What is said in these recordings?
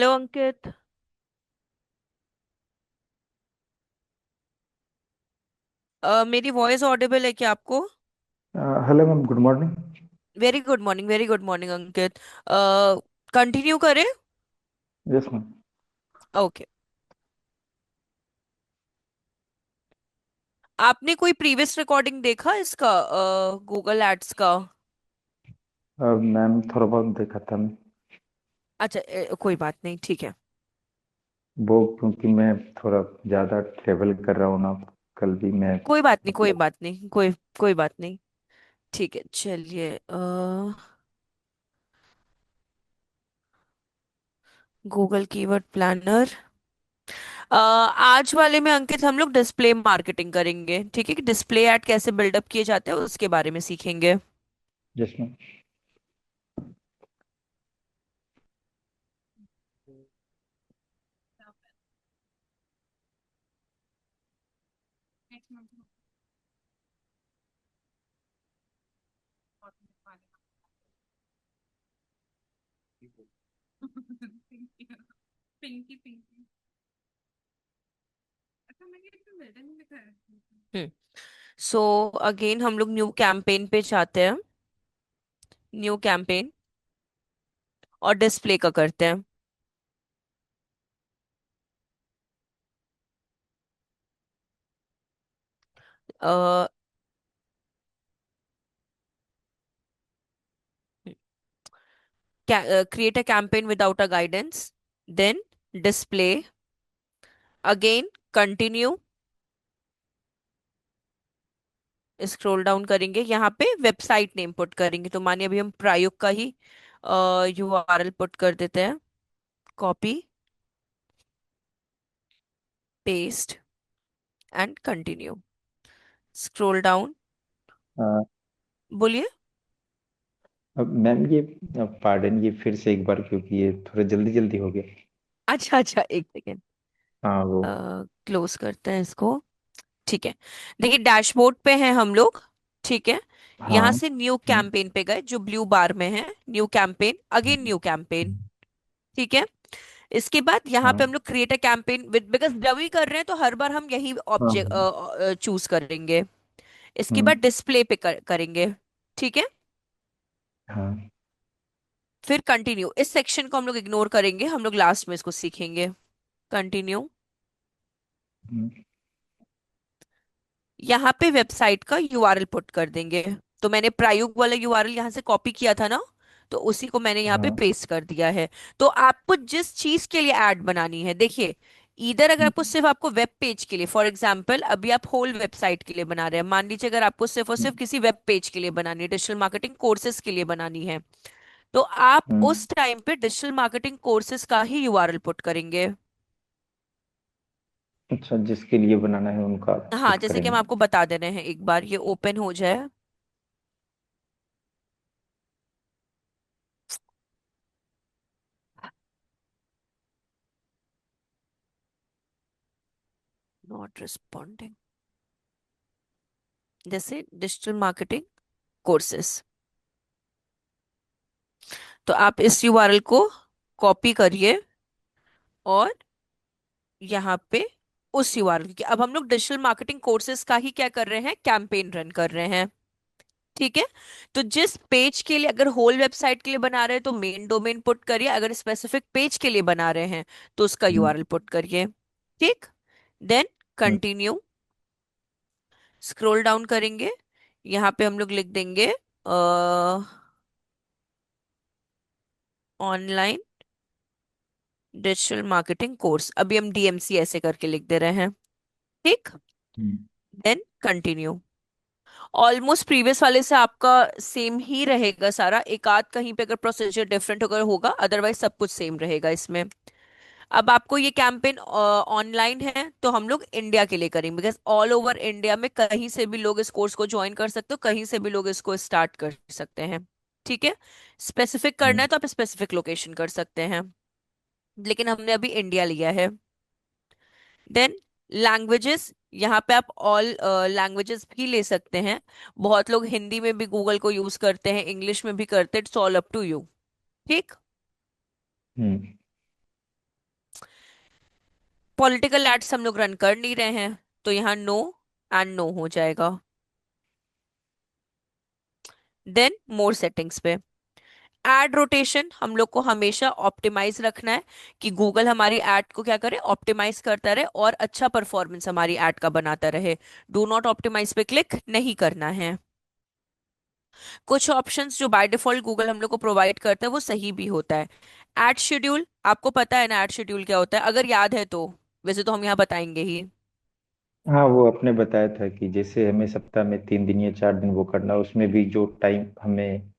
Hello अंकित। मेरी voice Audible है क्या आपको? Hello ma'am, good morning. Very good morning, very good morning Ankit. Continue करें? Yes ma'am. ओके। आपने कोई प्रीवियस रिकॉर्डिंग देखा इसका, गूगल एड्स का? मैम थोड़ा बहुत देखा था मैं। अच्छा, कोई बात नहीं, ठीक है। वो क्योंकि मैं थोड़ा ज़्यादा ट्रेवल कर रहा हूँ ना। कल भी मैं कोई बात नहीं, कोई मतलब। बात नहीं, कोई कोई बात नहीं। ठीक है, चलिए। Google keyword planner. आज वाले में अंकित हम लोग डिस्प्ले मार्केटिंग करेंगे, ठीक है? कि डिस्प्ले ऐड कैसे बिल्डअप किए जाते हैं उसके बारे में सीखेंगे। Yes ma'am. Hmm. So again हम लोग न्यू कैंपेन पे जाते हैं। न्यू कैंपेन और डिस्प्ले का करते हैं। Create a campaign without a guidance, then display, again continue, scroll down करेंगे, यहाँ पे वेबसाइट नेम पुट करेंगे। तो मानिए अभी हम प्रायुक्त का ही यूआरएल पुट कर देते हैं। Copy, paste and continue, scroll down. बोलिए। अब मैम ये पार्डन, ये फिर से एक बार, क्योंकि ये थोड़ा जल्दी जल्दी हो गया। अच्छा अच्छा, एक सेकेंड। हाँ वो। क्लोज करते हैं इसको। ठीक है। देखिए डैशबोर्ड पे हैं हम लोग, ठीक है? हाँ। यहां से न्यू हम्म, कैंपेन पे गए जो ब्लू बार में है। New campaign, again new campaign, ठीक है? इसके बाद यहाँ पे हाँ हम लोग create a campaign with, because जब भी कर रहे हैं तो हर बार हम यही हाँ ऑब्जेक्ट चूज करेंगे। इसके बाद हम्म, डिस्प्ले पे करेंगे, ठीक है? हाँ फिर कंटिन्यू, इस सेक्शन को हम लोग इग्नोर करेंगे, हम लोग लास्ट में इसको सीखेंगे। कंटिन्यू। हम्म, यहाँ पे वेबसाइट का यूआरएल पुट कर देंगे। तो मैंने प्रायुक्त वाला यूआरएल यहाँ से कॉपी किया था ना, तो उसी को मैंने यहाँ पे हाँ पेस्ट कर दिया है। तो आपको जिस चीज के लिए ऐड बनानी है, देखिए, इधर अगर आपको हम्म, सिर्फ आपको वेब पेज के लिए, फॉर एग्जांपल अभी आप होल वेबसाइट के लिए बना रहे हैं, मान लीजिए अगर आपको सिर्फ और सिर्फ हम्म, किसी वेब पेज के लिए बनानी है, डिजिटल मार्केटिंग कोर्सेज के लिए बनानी है, तो आप हम्म। उस टाइम पे डिजिटल मार्केटिंग कोर्सेज का ही यूआरएल पुट करेंगे। अच्छा, जिसके लिए बनाना है उनका हाँ, पुट जैसे कि हम करेंगे। आपको बता दे रहे हैं, एक बार ये ओपन हो जाए। Not responding. जैसे डिजिटल मार्केटिंग कोर्सेस, तो आप इस यूआरएल को कॉपी करिए और यहाँ पे उस यूआरएल की, अब हम लोग डिजिटल मार्केटिंग कोर्सेज का ही क्या कर रहे हैं, कैंपेन रन कर रहे हैं, ठीक है? तो जिस पेज के लिए, अगर होल वेबसाइट के लिए बना रहे हैं तो मेन डोमेन पुट करिए, अगर स्पेसिफिक पेज के लिए बना रहे हैं तो उसका हम्म, यूआरएल पुट करिए, ठीक? देन हम्म, कंटिन्यू, स्क्रॉल डाउन करेंगे, यहाँ पे हम लोग लिख देंगे ऑनलाइन डिजिटल मार्केटिंग कोर्स, अभी हम डीएमसी ऐसे करके लिख दे रहे हैं, ठीक? हम्म, देन कंटिन्यू। ऑलमोस्ट प्रीवियस वाले से आपका सेम ही रहेगा सारा, एक आध कहीं पे अगर प्रोसीजर डिफरेंट अगर होगा, अदरवाइज सब कुछ सेम रहेगा इसमें। अब आपको ये कैंपेन ऑनलाइन है तो हम लोग इंडिया के लिए करेंगे, बिकॉज ऑल ओवर इंडिया में कहीं से भी लोग इस कोर्स को ज्वाइन कर सकते हो, कहीं से भी लोग इसको स्टार्ट कर सकते हैं, ठीक है? स्पेसिफिक करना हम्म। है तो आप स्पेसिफिक लोकेशन कर सकते हैं, लेकिन हमने अभी इंडिया लिया है। देन लैंग्वेजेस, यहाँ पे आप ऑल लैंग्वेजेस भी ले सकते हैं। बहुत लोग हिंदी में भी गूगल को यूज करते हैं, इंग्लिश में भी करते हैं, it's all up to you, ठीक? हम्म। पॉलिटिकल एड्स हम लोग रन कर नहीं रहे हैं, तो यहाँ नो एंड नो हो जाएगा। देन मोर सेटिंग्स पे, एड रोटेशन हम लोग को हमेशा ऑप्टिमाइज रखना है, कि गूगल हमारी एड को क्या करे, ऑप्टिमाइज करता रहे और अच्छा परफॉर्मेंस हमारी एड का बनाता रहे। डू नॉट ऑप्टिमाइज पे क्लिक नहीं करना है। कुछ ऑप्शंस जो बाय डिफॉल्ट गूगल हम लोग को प्रोवाइड करता है वो सही भी होता है। एड शेड्यूल, आपको पता है ना एड शेड्यूल क्या होता है, अगर याद है तो, वैसे तो हम यहाँ बताएंगे ही। हाँ, वो आपने बताया था कि जैसे हमें सप्ताह में 3 दिन या 4 दिन वो करना, उसमें भी जो टाइम हमें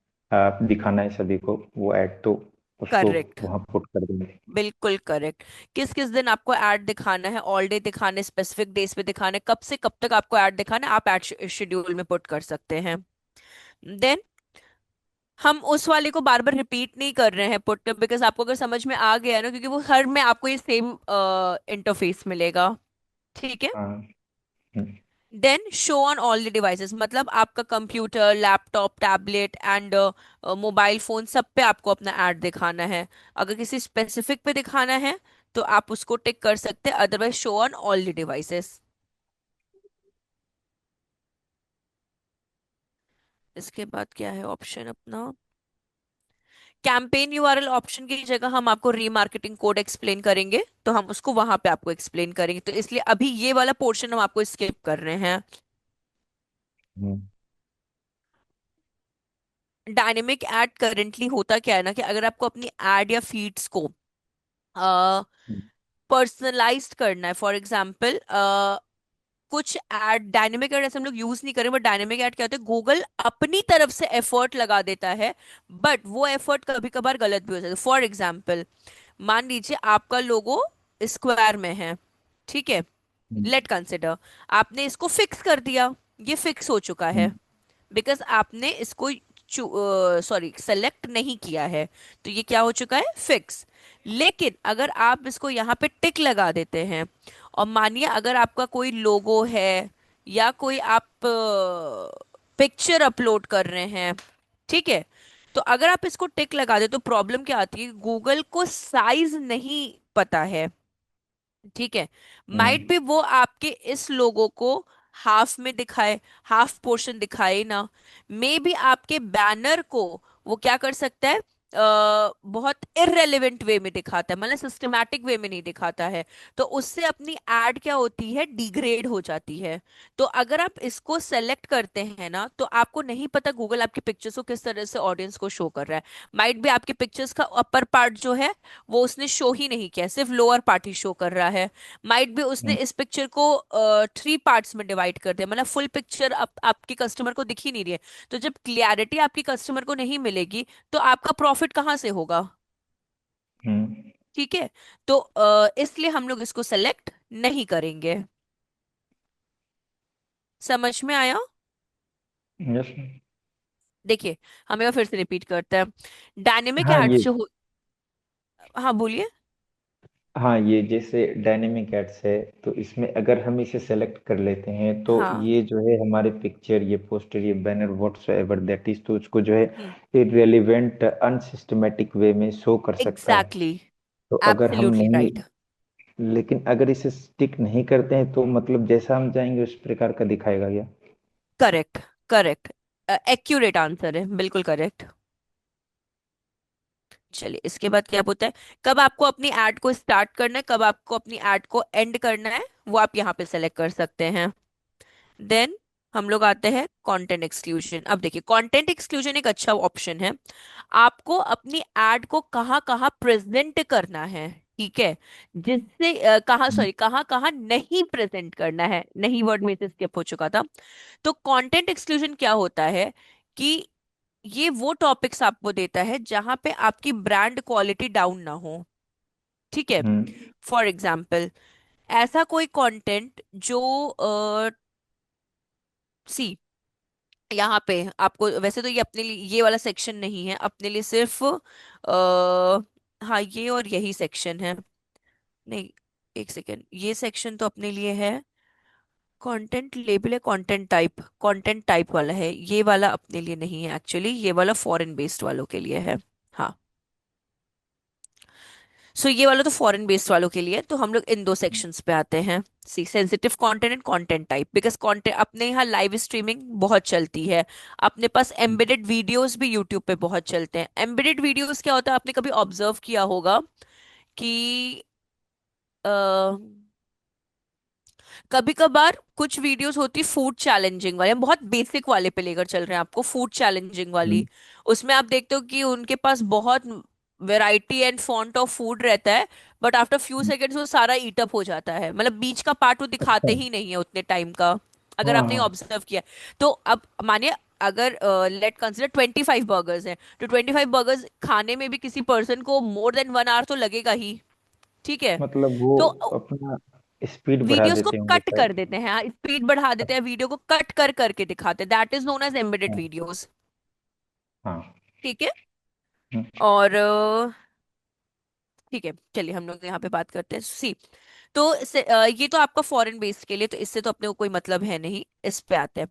दिखाना है सभी को, वो ऐड तो उसको करेक्ट, वहाँ पुट कर देंगे। बिल्कुल करेक्ट। किस किस दिन आपको ऐड दिखाना है, ऑल डे दिखाना है, स्पेसिफिक डेज पे दिखाना है, कब से कब तक आपको ऐड दिखाना है, आप ऐड शेड्यूल में पुट कर सकते हैं। देन हम उस वाले को बार बार रिपीट नहीं कर रहे हैं पुट, बिकॉज आपको अगर समझ में आ गया है ना, क्योंकि वो हर में आपको ये सेम इंटरफेस मिलेगा। ठीक है। हाँ। Hmm. Then show on all the devices, मतलब आपका computer, laptop, tablet and mobile phone, सब पे आपको अपना ऐड दिखाना है। अगर किसी स्पेसिफिक पे दिखाना है तो आप उसको टिक कर सकते हैं, otherwise show on all the devices. इसके बाद क्या है ऑप्शन अपना, कैंपेन यूआरएल ऑप्शन की जगह हम आपको रीमार्केटिंग कोड एक्सप्लेन करेंगे, तो हम उसको वहां पे आपको एक्सप्लेन करेंगे, तो इसलिए अभी ये वाला पोर्शन हम आपको स्किप कर रहे हैं। हम्म। डायनेमिक ऐड करेंटली होता क्या है ना, कि अगर आपको अपनी एड या फीड्स को हम्म। पर्सनलाइज्ड करना है, फॉर एग्जाम्पल कुछ ऐड, डायनेमिक ऐड ऐसे हम लोग यूज नहीं करें, बट डायनेमिक ऐड क्या होता है, गूगल अपनी तरफ से एफर्ट लगा देता है, बट वो एफर्ट कभी कभार गलत भी हो जाता है। फॉर एग्जाम्पल मान लीजिए आपका लोगो स्क्वायर में है, ठीक है, हम्म। लेट कंसिडर आपने इसको फिक्स कर दिया, ये फिक्स हो चुका है, हम्म। बिकॉज आपने इसको सॉरी सेलेक्ट नहीं किया है, तो ये क्या हो चुका है, फिक्स। लेकिन अगर आप इसको यहाँ पे टिक लगा देते हैं, और मानिए अगर आपका कोई लोगो है या कोई आप पिक्चर अपलोड कर रहे हैं, ठीक है, तो अगर आप इसको टिक लगा दे तो प्रॉब्लम क्या आती है, गूगल को साइज नहीं पता है, ठीक है। माइट हम्म। भी वो आपके इस लोगो को हाफ में दिखाए, हाफ पोर्शन दिखाए ना, मे भी आपके बैनर को वो क्या कर सकता है, बहुत इररेलेवेंट वे में दिखाता है, मतलब सिस्टमैटिक वे में नहीं दिखाता है, तो उससे अपनी एड क्या होती है, डिग्रेड हो जाती है। तो अगर आप इसको सेलेक्ट करते हैं ना, तो आपको नहीं पता गूगल आपकी पिक्चर्स को किस तरह से ऑडियंस को शो कर रहा है। माइट भी आपके पिक्चर्स का अपर पार्ट जो है वो उसने शो ही नहीं किया, सिर्फ लोअर पार्ट ही शो कर रहा है। माइट भी उसने हम्म। इस पिक्चर को 3 पार्ट्स में डिवाइड कर दिया, मतलब फुल पिक्चर आपके कस्टमर को दिख ही नहीं रही है। तो जब क्लियरिटी आपकी कस्टमर को नहीं मिलेगी तो आपका प्रॉफिट कहाँ से होगा। हम्म। ठीक है। तो इसलिए हम लोग इसको सेलेक्ट नहीं करेंगे। समझ में आया। यस। देखिए हम एक बार फिर से रिपीट करते हैं, डायनेमिक हाँ एड्स ये जो हो, हाँ बोलिए। हाँ, ये जैसे डायनेमिक एड्स है, तो इसमें अगर हम इसे सेलेक्ट कर लेते हैं तो हाँ। ये जो है हमारे पिक्चर, ये पोस्टर, ये बैनर, व्हाट्सएवर दैट इज, तो उसको जो है हम्म। इररिलेवेंट अनसिस्टमेटिक वे में शो कर सकता है। एग्जैक्टली। तो अगर हम एब्सोल्युटली नहीं, राइट। लेकिन अगर इसे स्टिक नहीं करते हैं तो मतलब जैसा हम चाहेंगे उस प्रकार का दिखाएगा क्या? करेक्ट, करेक्ट, एक्यूरेट आंसर है, बिल्कुल करेक्ट। चलिए इसके बाद क्या होता है, कब आपको अपनी ऐड को स्टार्ट करना है, कब आपको अपनी ऐड को एंड करना है, वो आप यहाँ पे सेलेक्ट कर सकते हैं। देन हम लोग आते हैं कंटेंट एक्सक्लूजन। अब देखिए कंटेंट एक्सक्लूजन एक अच्छा ऑप्शन है, आपको अपनी ऐड को कहाँ कहाँ प्रेजेंट करना है, ठीक है, जिससे कहाँ हम्म। सॉरी कहाँ कहाँ नहीं प्रेजेंट करना है, नहीं वर्ड में से स्किप हो चुका था। तो कंटेंट एक्सक्लूजन क्या होता है, कि ये वो टॉपिक्स आपको देता है जहां पे आपकी ब्रांड क्वालिटी डाउन ना हो, ठीक है। हम्म। फॉर एग्जाम्पल ऐसा कोई कंटेंट जो सी, यहाँ पे आपको वैसे तो ये अपने लिए ये वाला सेक्शन नहीं है, अपने लिए सिर्फ हाँ ये और यही सेक्शन है, नहीं एक सेकेंड, ये सेक्शन तो अपने लिए है, कंटेंट लेबल है, कंटेंट टाइप वाला है, ये वाला अपने लिए नहीं है एक्चुअली, ये वाला फॉरेन बेस्ड वालों के लिए है। हाँ। सो ये वाला तो फॉरेन बेस्ड वालों के लिए है। तो हम लोग इन दो सेक्शंस पे आते हैं। C sensitive content and content type, because content अपने यहाँ लाइव स्ट्रीमिंग बहुत चलती है। अपने पास एम्बेडेड वीडियोस भी यूट्यूब पे बहुत चलते हैं। एम्बेडेड वीडियोस क्या होता है, आपने कभी ऑब्जर्व किया होगा कि कभी कभार कुछ वीडियोस होती फूड चैलेंजिंग वाले, हम बहुत बेसिक वाले पे लेकर चल रहे हैं आपको, फूड चैलेंजिंग वाली। हम्म, उसमें आप देखते हो कि उनके पास बहुत variety and font of food रहता है, बट आफ्टर फ्यू सेकेंड्स वो सारा ईट अप हो जाता है, मतलब बीच का पार्ट वो अच्छा। दिखाते ही नहीं है उतने टाइम का, अगर हाँ आपने हाँ। ऑब्जर्व किया। तो अब मानिए, अगर लेट कंसिडर 25 बर्गर्स हैं, तो 25 बर्गर्स खाने में भी किसी पर्सन को मोर देन 1 आवर तो लगेगा ही। ठीक है। मतलब वो तो अपना स्पीड बढ़ा वीडियोस को देते होंगे कट कर शायद। देते हैं, हाँ स्पीड बढ़ा देते हैं, वीडियो को कट कर करके दिखाते हैं, that is known as embedded हाँ वीडियोस। हाँ। ठीक है। हम्म, और ठीक है, चलिए हम लोग यहाँ पे बात करते हैं। सी, तो ये तो आपका फॉरेन बेस्ड के लिए, तो इससे तो अपने को कोई मतलब है नहीं, इस पे आते हैं।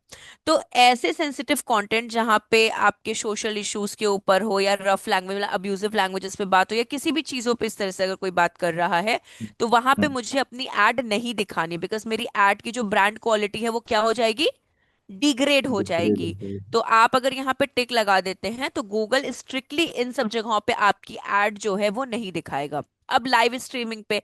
तो ऐसे सेंसिटिव कंटेंट जहाँ पे आपके सोशल इश्यूज के ऊपर हो, या रफ लैंग्वेज मतलब अब्यूजिव लैंग्वेजेस पे बात हो, या किसी भी चीजों पे इस तरह से अगर कोई बात कर रहा है, तो वहां पे हम्म, मुझे अपनी एड नहीं दिखानी, बिकॉज मेरी एड की जो ब्रांड क्वालिटी है वो क्या हो जाएगी, डिग्रेड हो डिग्रेड जाएगी। हो तो आप अगर यहाँ पे टिक लगा देते हैं तो गूगल स्ट्रिक्टली इन सब जगहों पे आपकी एड जो है वो नहीं दिखाएगा। अब लाइव स्ट्रीमिंग पे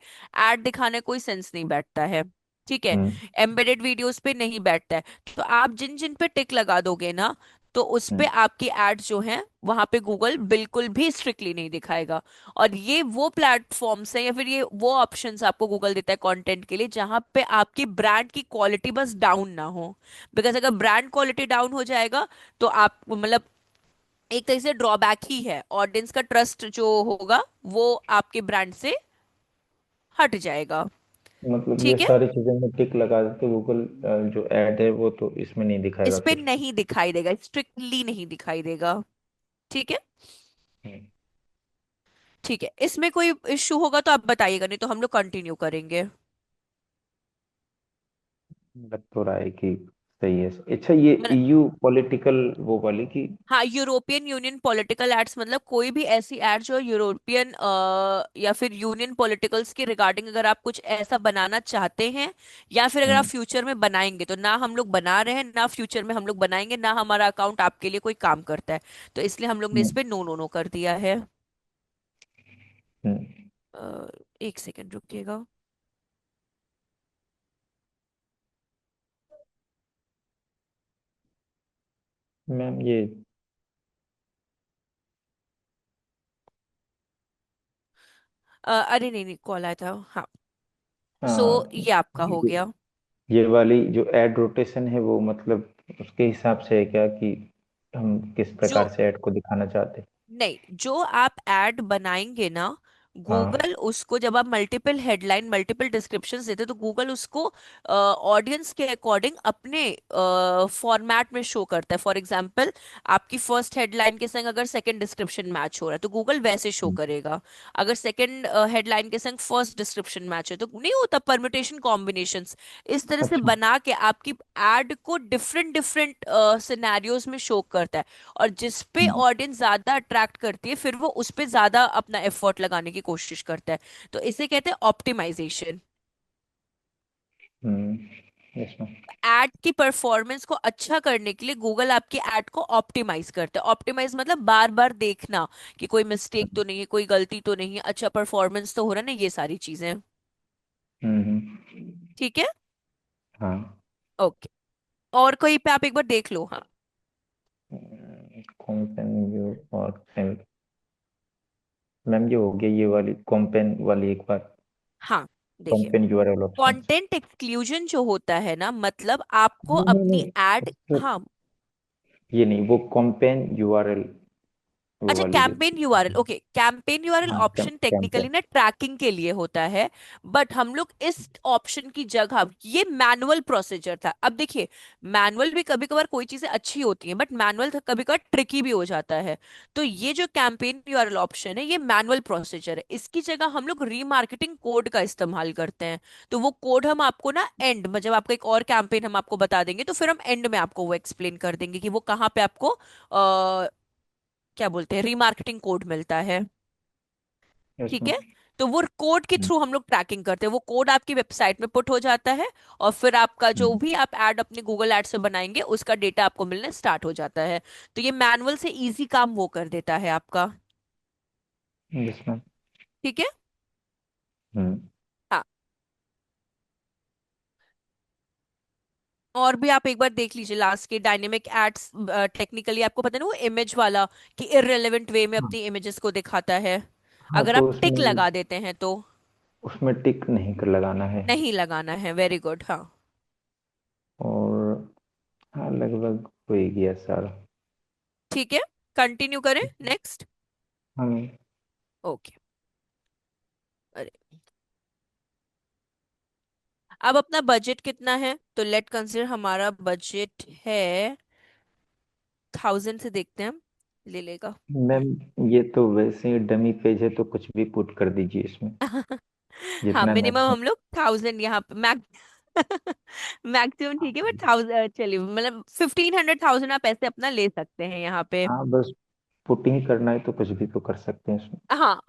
एड दिखाने कोई सेंस नहीं बैठता है। ठीक है। हम्म, एम्बेडेड वीडियोस पे नहीं बैठता है। तो आप जिन जिन पे टिक लगा दोगे ना, तो उस पे हम्म, आपकी एड जो है वहां पे गूगल बिल्कुल भी स्ट्रिक्टली नहीं दिखाएगा। और ये वो प्लेटफॉर्म्स हैं, या फिर ये वो ऑप्शंस आपको गूगल देता है कंटेंट के लिए, जहां पे आपकी ब्रांड की क्वालिटी बस डाउन ना हो। बिकॉज अगर ब्रांड क्वालिटी डाउन हो जाएगा, तो आप मतलब एक तरह से ड्रॉबैक ही है, ऑडियंस का ट्रस्ट जो होगा वो आपके ब्रांड से हट जाएगा। मतलब ये ठीक है। सारी चीजें में टिक लगा देते गूगल, जो ऐड है वो तो इसमें नहीं इस दिखाएगा पे फिर। नहीं दिखाई देगा, स्ट्रिक्टली नहीं दिखाई देगा। ठीक है। हम्म, ठीक है, इसमें कोई इश्यू होगा तो आप बताइएगा, नहीं तो हम लोग कंटिन्यू करेंगे। लग तो रहा है कि सही है। अच्छा, ये मतलब ईयू पॉलिटिकल वो वाली की। हाँ, यूरोपियन यूनियन पॉलिटिकल एड्स, मतलब कोई भी ऐसी एड जो यूरोपियन या फिर यूनियन पॉलिटिकल्स के रिगार्डिंग अगर आप कुछ ऐसा बनाना चाहते हैं, या फिर अगर आप हम्म, फ्यूचर में बनाएंगे, तो ना हम लोग बना रहे हैं, ना फ्यूचर में हम लोग बनाएंगे, ना हमारा अकाउंट आपके लिए कोई काम करता है, तो इसलिए हम लोग ने इस हम्म, पे नो नो नो कर दिया है। हम्म। अ, एक सेकंड रुकिएगा। मैम ये अरे नहीं नहीं, कॉल आया था, हाँ। सो हाँ, ये आपका हो ये गया। ये वाली जो एड रोटेशन है वो मतलब उसके हिसाब से है क्या कि हम किस जो प्रकार से ऐड को दिखाना चाहते हैं? नहीं, जो आप एड बनाएंगे ना, हाँ। गूगल उसको जब आप मल्टीपल हेडलाइन मल्टीपल डिस्क्रिप्शंस देते, तो गूगल उसको ऑडियंस के अकॉर्डिंग अपने फॉर्मेट में शो करता है। फॉर एग्जांपल, आपकी फर्स्ट हेडलाइन के संग अगर सेकंड डिस्क्रिप्शन मैच हो रहा है, तो गूगल वैसे शो हम्म, करेगा। अगर सेकंड हेडलाइन के संग फर्स्ट डिस्क्रिप्शन मैच है, तो नहीं होता परम्यूटेशन कॉम्बिनेशंस, इस तरह से अच्छा। बना के आपकी एड को डिफरेंट डिफरेंट सिनेरियोज में शो करता है। और जिस पे हम्म, ऑडियंस ज्यादा अट्रैक्ट करती है, फिर वो उस पे ज्यादा अपना एफर्ट लगाने की कोशिश करता है। तो इसे कहते हैं ऑप्टिमाइजेशन। हम्म, यस मैम। एड की परफॉर्मेंस को अच्छा करने के लिए गूगल आपकी एड को ऑप्टिमाइज करता है। ऑप्टिमाइज मतलब बार बार देखना कि कोई मिस्टेक तो नहीं है, कोई गलती तो नहीं है, अच्छा परफॉर्मेंस तो हो रहा है ना, ये सारी चीजें। ठीक है। हाँ। ओके। और कोई पे आप एक बार देख लो, हाँ। कॉम्पेन व्यू और मैम ये हो गया, ये वाली कॉम्पेन वाली एक बार। हाँ, देखिए, कॉम्पेन यूआरएल ऑप्शन। कंटेंट एक्सक्लूजन जो होता है ना, मतलब आपको नहीं नहीं अपनी नहीं, एड, वो हाँ। ये नहीं, वो कॉम्पेन यूआरएल वो अच्छा, वाली जो। Campaign URL, okay, campaign URL हाँ ऑप्शन टेक्निकली कैंपेन। ना ट्रैकिंग के लिए होता है। बट हम लोग इस ऑप्शन की जगह, ये मैनुअल प्रोसीजर था। अब देखिए, मैनुअल भी कभी कभार कोई चीजें अच्छी होती हैं, बट मैनुअल कभी कभार ट्रिकी भी हो जाता है। तो ये जो कैंपेन यूआरएल ऑप्शन है, ये मैनुअल प्रोसीजर है, इसकी जगह हम लोग रीमार्केटिंग कोड का इस्तेमाल करते हैं। तो वो कोड हम आपको ना एंड में, जब आपका एक और कैंपेन हम आपको बता देंगे, तो फिर हम एंड में आपको वो एक्सप्लेन कर देंगे कि वो कहाँ पे आपको क्या बोलते हैं, रीमार्केटिंग कोड मिलता है। यस ठीक मैम। है। तो वो कोड के हम्म, थ्रू हम लोग ट्रैकिंग करते हैं, वो कोड आपकी वेबसाइट में पुट हो जाता है, और फिर आपका जो हम्म, भी आप ऐड अपने गूगल एड से बनाएंगे उसका डेटा आपको मिलना स्टार्ट हो जाता है। तो ये मैनुअल से इजी काम वो कर देता है आपका। Yes ma'am. ठीक है। हम्म। हाँ, और भी आप एक बार देख लीजिए लास्ट के डायनेमिक एड्स। टेक्निकली आपको पता है ना वो इमेज वाला, कि इररिलेवेंट वे में हाँ अपनी इमेजेस को दिखाता है। हाँ, अगर तो आप टिक उसमें लगा देते हैं तो। उसमें टिक नहीं कर लगाना है। नहीं लगाना है, वेरी गुड, हाँ। और हाँ, लगभग हो ही गया सारा। ठीक है, कंटिन्यू करें नेक्स्ट। हम ओके। अरे, अब अपना बजट कितना है, तो लेट कंसिडर हमारा बजट है 1000 से, देखते हैं ले लेगा। मैम, ये तो वैसे ही डमी पेज है, तो कुछ भी पुट कर दीजिए इसमें, हाँ, जितना मिनिमम मैक्सिमम। हम लोग 1000 यहाँ पे मैक्सिमम ठीक है, बट 1000 चलिए, मतलब 1500 1000 आप ऐसे अपना ले सकते हैं यहाँ पे। हाँ, बस पुटिंग करना है तो कुछ भी तो कर सकते हैं इसमें। हाँ,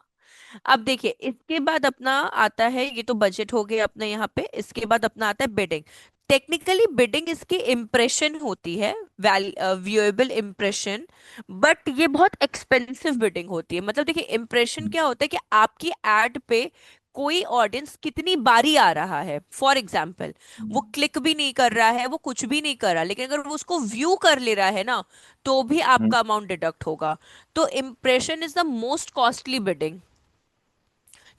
अब देखिए इसके बाद अपना आता है, ये तो बजट हो गया अपना यहाँ पे, इसके बाद अपना आता है बिडिंग। टेक्निकली बिडिंग इसकी इम्प्रेशन होती है, व्यूएबल इम्प्रेशन। बट ये बहुत एक्सपेंसिव बिडिंग होती है। मतलब देखिए इम्प्रेशन क्या होता है कि आपकी एड पे कोई ऑडियंस कितनी बारी आ रहा है। फॉर एग्जाम्पल, वो क्लिक भी नहीं कर रहा है, वो कुछ भी नहीं कर रहा, लेकिन अगर वो उसको व्यू कर ले रहा है ना, तो भी हम्म, आपका अमाउंट डिडक्ट होगा। तो impression is the most costly bidding,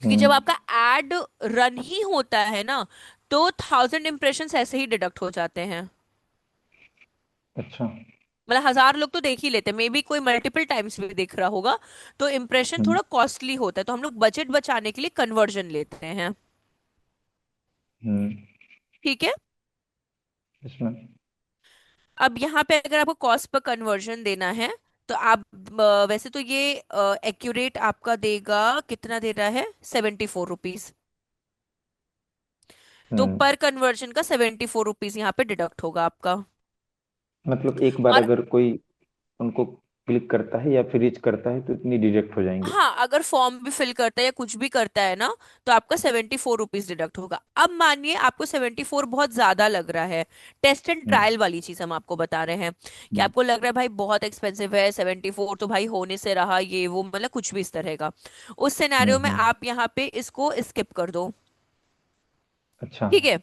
क्योंकि जब हम्म, आपका एड रन ही होता है ना, तो 1000 इंप्रेशंस ऐसे ही डिडक्ट हो जाते हैं। अच्छा। मतलब 1000 लोग तो देख ही लेते हैं, मे बी कोई मल्टीपल टाइम्स भी देख रहा होगा। तो इम्प्रेशन हम्म, थोड़ा कॉस्टली होता है, तो हम लोग बजट बचाने के लिए कन्वर्जन लेते हैं। हम्म, ठीक है। इसमें अब यहाँ पे अगर आपको कॉस्ट पर कन्वर्जन देना है, तो आप वैसे तो ये एक्यूरेट आपका देगा, कितना दे रहा है, 74 रुपीज। तो हम्म, पर कन्वर्जन का 74 रुपीज यहाँ पे डिडक्ट होगा आपका। मतलब एक बार और अगर कोई उनको क्लिक करता है या फिर रीच करता है तो इतनी डिडक्ट हो जाएंगे। हाँ, अगर फॉर्म भी फिल करता है या कुछ भी करता है ना, तो आपका 74 रुपीज डिडक्ट होगा। अब मानिए आपको 74 बहुत ज्यादा लग रहा है, टेस्ट एंड हम्म, ट्रायल वाली चीज हम आपको बता रहे हैं, कि हम्म, आपको लग रहा है भाई बहुत एक्सपेंसिव है 74, तो भाई होने से रहा ये वो, मतलब कुछ भी इस तरह का। उस सिनेरियो में हम्म। आप यहाँ पे इसको स्किप कर दो। अच्छा। ठीक है।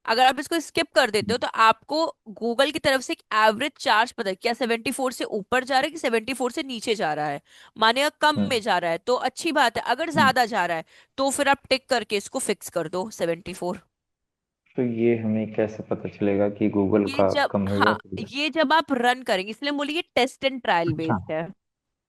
अगर आप इसको स्किप कर देते हो, तो आपको गूगल की तरफ से एक एवरेज चार्ज पता है क्या, 74 से ऊपर जा रहा है कि 74 से नीचे जा रहा है। माने अगर कम हम्म, में जा रहा है तो अच्छी बात है, अगर हम्म। ज्यादा जा रहा है तो फिर आप टिक करके इसको फिक्स कर दो 74। तो ये हमें कैसे पता चलेगा कि गूगल ये का जब, कम है या हाँ, फिर? ये जब आप रन करेंगे, इसलिए बोलिए टेस्ट एंड ट्रायल अच्छा। बेस्ड है।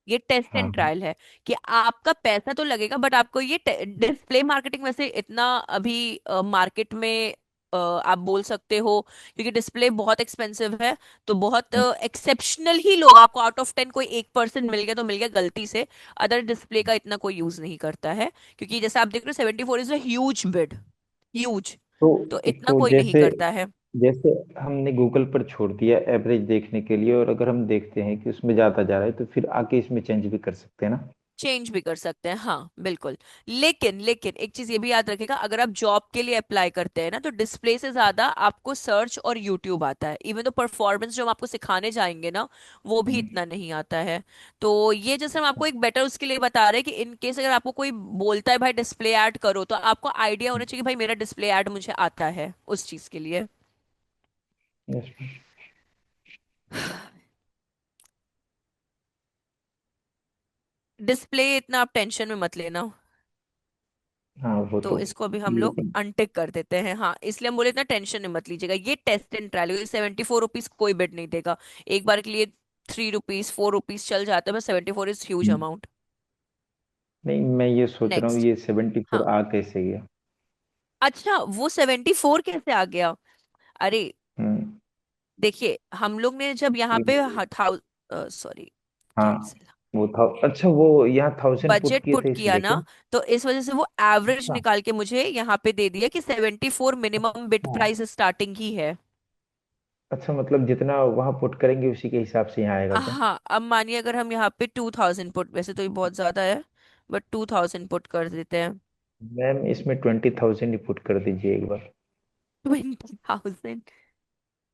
ये टेस्ट हाँ, एंड हाँ। ट्रायल है, कि आपका पैसा तो लगेगा, बट आपको ये डिस्प्ले मार्केटिंग वैसे इतना अभी मार्केट में आप बोल सकते हो, क्योंकि डिस्प्ले बहुत एक्सपेंसिव है। तो बहुत हम्म, एक्सेप्शनल ही लोग, आपको आउट ऑफ 10 कोई 1% मिल गया तो मिल गया गलती से। अदर डिस्प्ले का इतना कोई यूज नहीं करता है, क्योंकि जैसे आप देख रहे हो 74 is a huge bid, huge. तो तो इतना तो कोई नहीं जैसे करता है। जैसे हमने गूगल पर छोड़ दिया एवरेज देखने के लिए, और अगर हम देखते हैं कि उसमें ज्यादा जा रहा है तो फिर आके इसमें चेंज भी कर सकते हैं ना? चेंज भी कर सकते हैं, हाँ बिल्कुल। लेकिन लेकिन एक चीज ये भी याद रखेगा, अगर आप जॉब के लिए अप्लाई करते हैं ना, तो डिस्प्ले से ज्यादा आपको सर्च और यूट्यूब आता है। इवन तो परफॉर्मेंस जो हम आपको सिखाने जाएंगे ना, वो भी हम्म, इतना नहीं आता है। तो ये जैसे हम आपको एक बेटर उसके लिए बता रहे हैं, कि इन केस अगर आपको कोई बोलता है भाई डिस्प्ले ऐड करो, तो आपको आइडिया होना चाहिए कि भाई मेरा डिस्प्ले ऐड मुझे आता है उस चीज के लिए। यस। डिस्प्ले इतना आप टेंशन में मत लेना। हाँ, वो तो तो। इसको अभी हम लोग लेकिन अनटिक कर देते हैं, हाँ, इसलिए हम बोले इतना टेंशन में मत लीजिएगा, ये टेस्ट एंड ट्रायल, 74 रुपीज कोई बिड नहीं देगा। एक बार के लिए 3 रुपीज 4 रुपीज चल जाता है, बस 74 इज ह्यूज हम्म, अमाउंट। नहीं, मैं ये सोच रहा हूँ नेक्स्ट। ये 74 हाँ, आ कैसे गया। अच्छा वो 74 कैसे आ गया। अरे, हम्म। देखिए हम लोग ने जब यहाँ पे ये- सॉरी, हाँ, कैंसिल, वो था। अच्छा, वो यहाँ 1000 पुट बजट किए पुट थे किया इसलिए ना, क्या? तो इस वजह से वो एवरेज अच्छा। निकाल के मुझे यहाँ पे दे दिया कि 74 मिनिमम बिट हाँ। प्राइस स्टार्टिंग ही है। अच्छा, मतलब जितना वहां पुट करेंगे उसी के हिसाब से यहाँ आएगा क्या? हाँ, अब मानिए अगर हम यहाँ पे 2000 पुट, वैसे तो ये बहुत ज्यादा है, बट 2000 पुट कर देते हैं। मैम इसमें 20,000 ही पुट कर दीजिए एक बार। 20,000?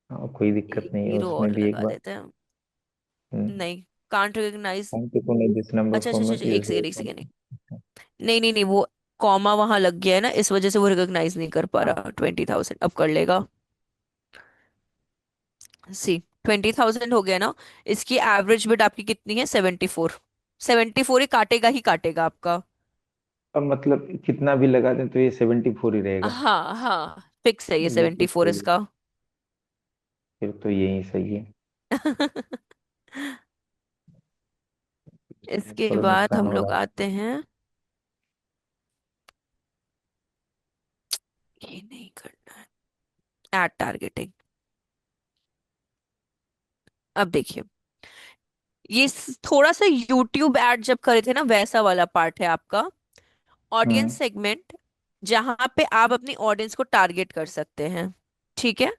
हाँ, कोई दिक्कत एक नहीं है जीरो उसमें और भी एक लगा बार। देते हैं। हम्म। नहीं, can't recognise. Thank you for this number अच्छा अच्छा अच्छा फॉर्मेट अच्छा, यूज। एक सेकेंड एक सेकेंड। नहीं नहीं नहीं, वो कॉमा वहां लग गया है ना, इस वजह से वो रिकॉग्नाइज नहीं कर पा हाँ। रहा। 20,000 अब कर लेगा। सी, 20,000 हो गया ना। इसकी एवरेज बिड आपकी कितनी है? 74। 74 ही काटेगा ही काटेगा आपका। अब मतलब कितना भी लगा दें तो ये 74 ही रहेगा। हाँ हाँ, फिक्स है ये ये तो 74 सही है। इसका। फिर तो यही सही है। इसमें इसके थोड़ा बाद नुकसान हम हो लोग रहा आते हैं, ये नहीं करना है, एड टारगेटिंग। अब देखिए, ये थोड़ा सा यूट्यूब एड जब करे थे ना, वैसा वाला पार्ट है आपका। है। ऑडियंस सेगमेंट, जहां पे आप अपनी ऑडियंस को टारगेट कर सकते हैं। ठीक है।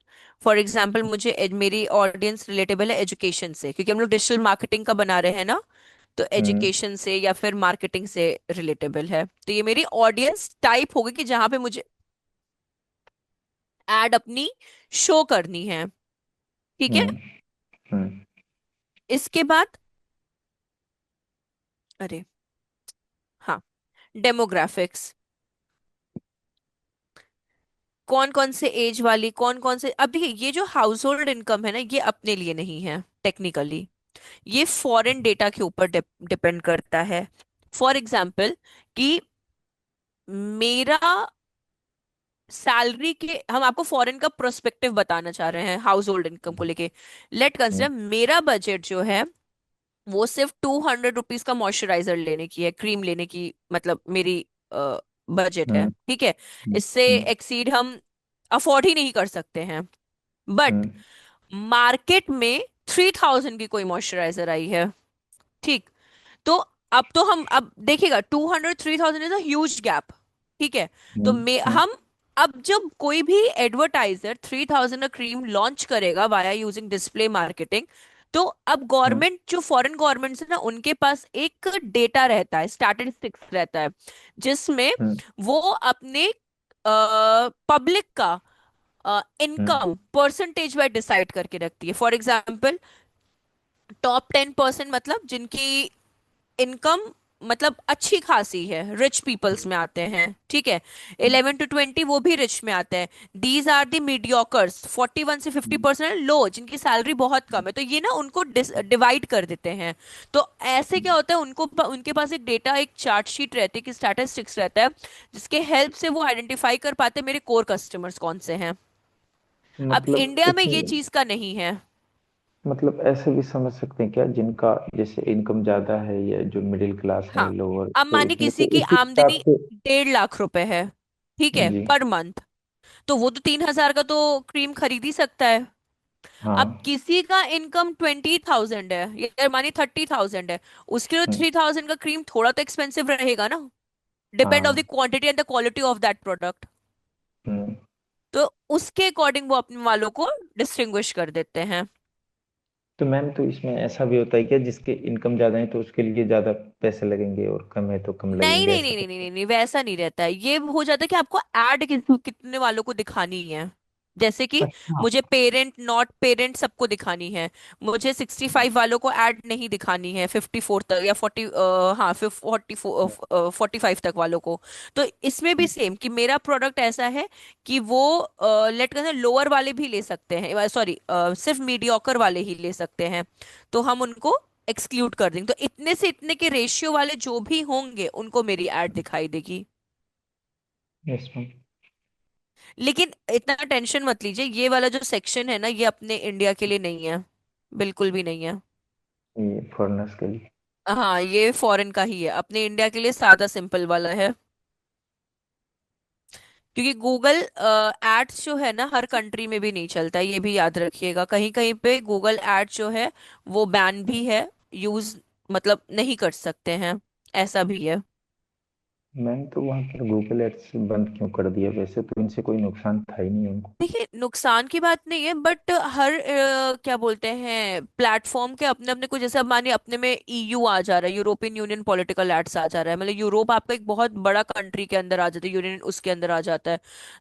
फॉर एग्जाम्पल, मुझे मेरी ऑडियंस रिलेटेबल है एजुकेशन से, क्योंकि हम लोग डिजिटल मार्केटिंग का बना रहे हैं ना। तो हम्म। एजुकेशन से या फिर मार्केटिंग से रिलेटेबल है, तो ये मेरी ऑडियंस टाइप होगी कि जहां पे मुझे एड अपनी शो करनी है। ठीक है। हम्म। हम्म। इसके बाद, अरे हाँ, डेमोग्राफिक्स। कौन कौन से एज वाली, कौन कौन से, अब देखिए ये जो हाउस होल्ड इनकम है ना, ये अपने लिए नहीं है टेक्निकली। ये फॉरेन डेटा के ऊपर डिपेंड करता है। फॉर एग्जाम्पल, कि मेरा सैलरी के, हम आपको फॉरेन का प्रोस्पेक्टिव बताना चाह रहे हैं हाउस होल्ड इनकम को लेके। लेट हम्म। कंसिडर मेरा बजट जो है, वो सिर्फ 200 रुपीज का मॉइस्चराइजर लेने की है, क्रीम लेने की, मतलब मेरी बजट है। हम्म। ठीक है। हम्म। इससे हम्म। एक्सीड हम अफोर्ड ही नहीं कर सकते हैं। But hmm. मार्केट में 3,000 की कोई मॉइस्चराइजर आई है। ठीक। तो अब तो हम, अब देखिएगा, 200 3,000 इज अ ह्यूज गैप। ठीक है। तो हम्म। हम, अब जब कोई भी एडवर्टाइजर 3,000 का क्रीम लॉन्च करेगा वाया यूजिंग डिस्प्ले मार्केटिंग, तो अब हम्म। गवर्नमेंट, जो फॉरेन गवर्नमेंट्स है ना, उनके पास एक डेटा रहता है, स्टैटिस्टिक्स रहता है, जिसमें हम्म। वो अपने पब्लिक का हम्म। इनकम परसेंटेज वाइज डिसाइड करके रखती है। फॉर एग्जाम्पल, टॉप 10% मतलब जिनकी इनकम मतलब अच्छी खासी है, रिच पीपल्स में आते हैं। ठीक है। 11 to 20 वो भी रिच में आते हैं। दीज आर द मीडियोकर्स, 41 से 50% लो, जिनकी सैलरी बहुत कम है। तो ये ना उनको डिवाइड कर देते हैं। तो ऐसे क्या होता है, उनको उनके पास एक डेटा, एक चार्ट शीट रहती है, कि स्टैटिस्टिक्स रहता है, जिसके हेल्प से वो आइडेंटिफाई कर पाते हैं मेरे कोर कस्टमर्स कौन से हैं। अब मतलब इंडिया में ये इसमें चीज का नहीं है। मतलब ऐसे भी समझ सकते हैं क्या, जिनका जैसे इनकम ज्यादा है या जो मिडिल क्लास है हाँ, लोअर, अब तो मानिए उसमें किसी तो की उसी हिसाब आमदनी से। 1.5 लाख रुपए है, ठीक है, जी। पर मंथ, तो वो तो 3,000 का तो क्रीम खरीद ही सकता है। अब हाँ। किसी का इनकम 20,000 है, या मानिए 30,000 है, उसके लिए हम्म। 3,000 का क्रीम थोड़ा तो एक्सपेंसिव रहेगा ना। डिपेंड ऑफ द हाँ। Quantity and the quality of that product. Hmm. तो उसके अकॉर्डिंग वो अपने वालों को डिस्टिंग्विश कर देते हैं। तो मैम तो इसमें ऐसा भी होता है क्या, जिसके इनकम ज्यादा है तो उसके लिए ज्यादा पैसे लगेंगे और कम है तो कम नहीं लगेंगे, नहीं ऐसा नहीं नहीं कुछ? नहीं नहीं नहीं, वैसा नहीं रहता है। ये हो जाता है कि आपको ऐड कितने वालों को दिखानी है। जैसे कि अच्छा। मुझे पेरेंट, नॉट पेरेंट सबको दिखानी है। मुझे 65 वालों को ऐड नहीं दिखानी है, 54 तक या 40, हाँ 45 तक वालों को। तो इसमें भी सेम, कि मेरा प्रोडक्ट ऐसा है कि वो लेट कर लोअर वाले भी ले सकते हैं, सॉरी सिर्फ मीडियोकर वाले ही ले सकते हैं। तो हम उनको एक्सक्लूड कर देंगे। तो इतने से इतने के रेशियो वाले जो भी होंगे, उनको मेरी ऐड दिखाई देगी। Yes ma'am. लेकिन इतना टेंशन मत लीजिए, ये वाला जो सेक्शन है ना, ये अपने इंडिया के लिए नहीं है, बिल्कुल भी नहीं है। ये फॉरेनर्स के लिए। हाँ, ये फॉरेन का ही है, अपने इंडिया के लिए सादा सिंपल वाला है। क्योंकि गूगल एड्स जो है ना, हर कंट्री में भी नहीं चलता है, ये भी याद रखिएगा। कहीं कहीं पे गूगल एड्स जो है, वो बैन भी है, यूज मतलब नहीं कर सकते हैं, ऐसा भी है। मैंने तो वहाँ पर गूगल एड्स बंद क्यों कर दिया? वैसे तो इनसे कोई नुकसान था ही नहीं उनको। देखिए, नुकसान की बात नहीं है, बट हर क्या बोलते हैं, प्लेटफॉर्म के अपने अपने कुछ, जैसे अब मानिए अपने में ईयू आ जा रहा है, यूरोपियन यूनियन पॉलिटिकल एड्स आ जा रहा है, मतलब यूरोप आपका एक बहुत बड़ा कंट्री के अंदर आ जाता है, यूनियन उसके अंदर आ जाता है।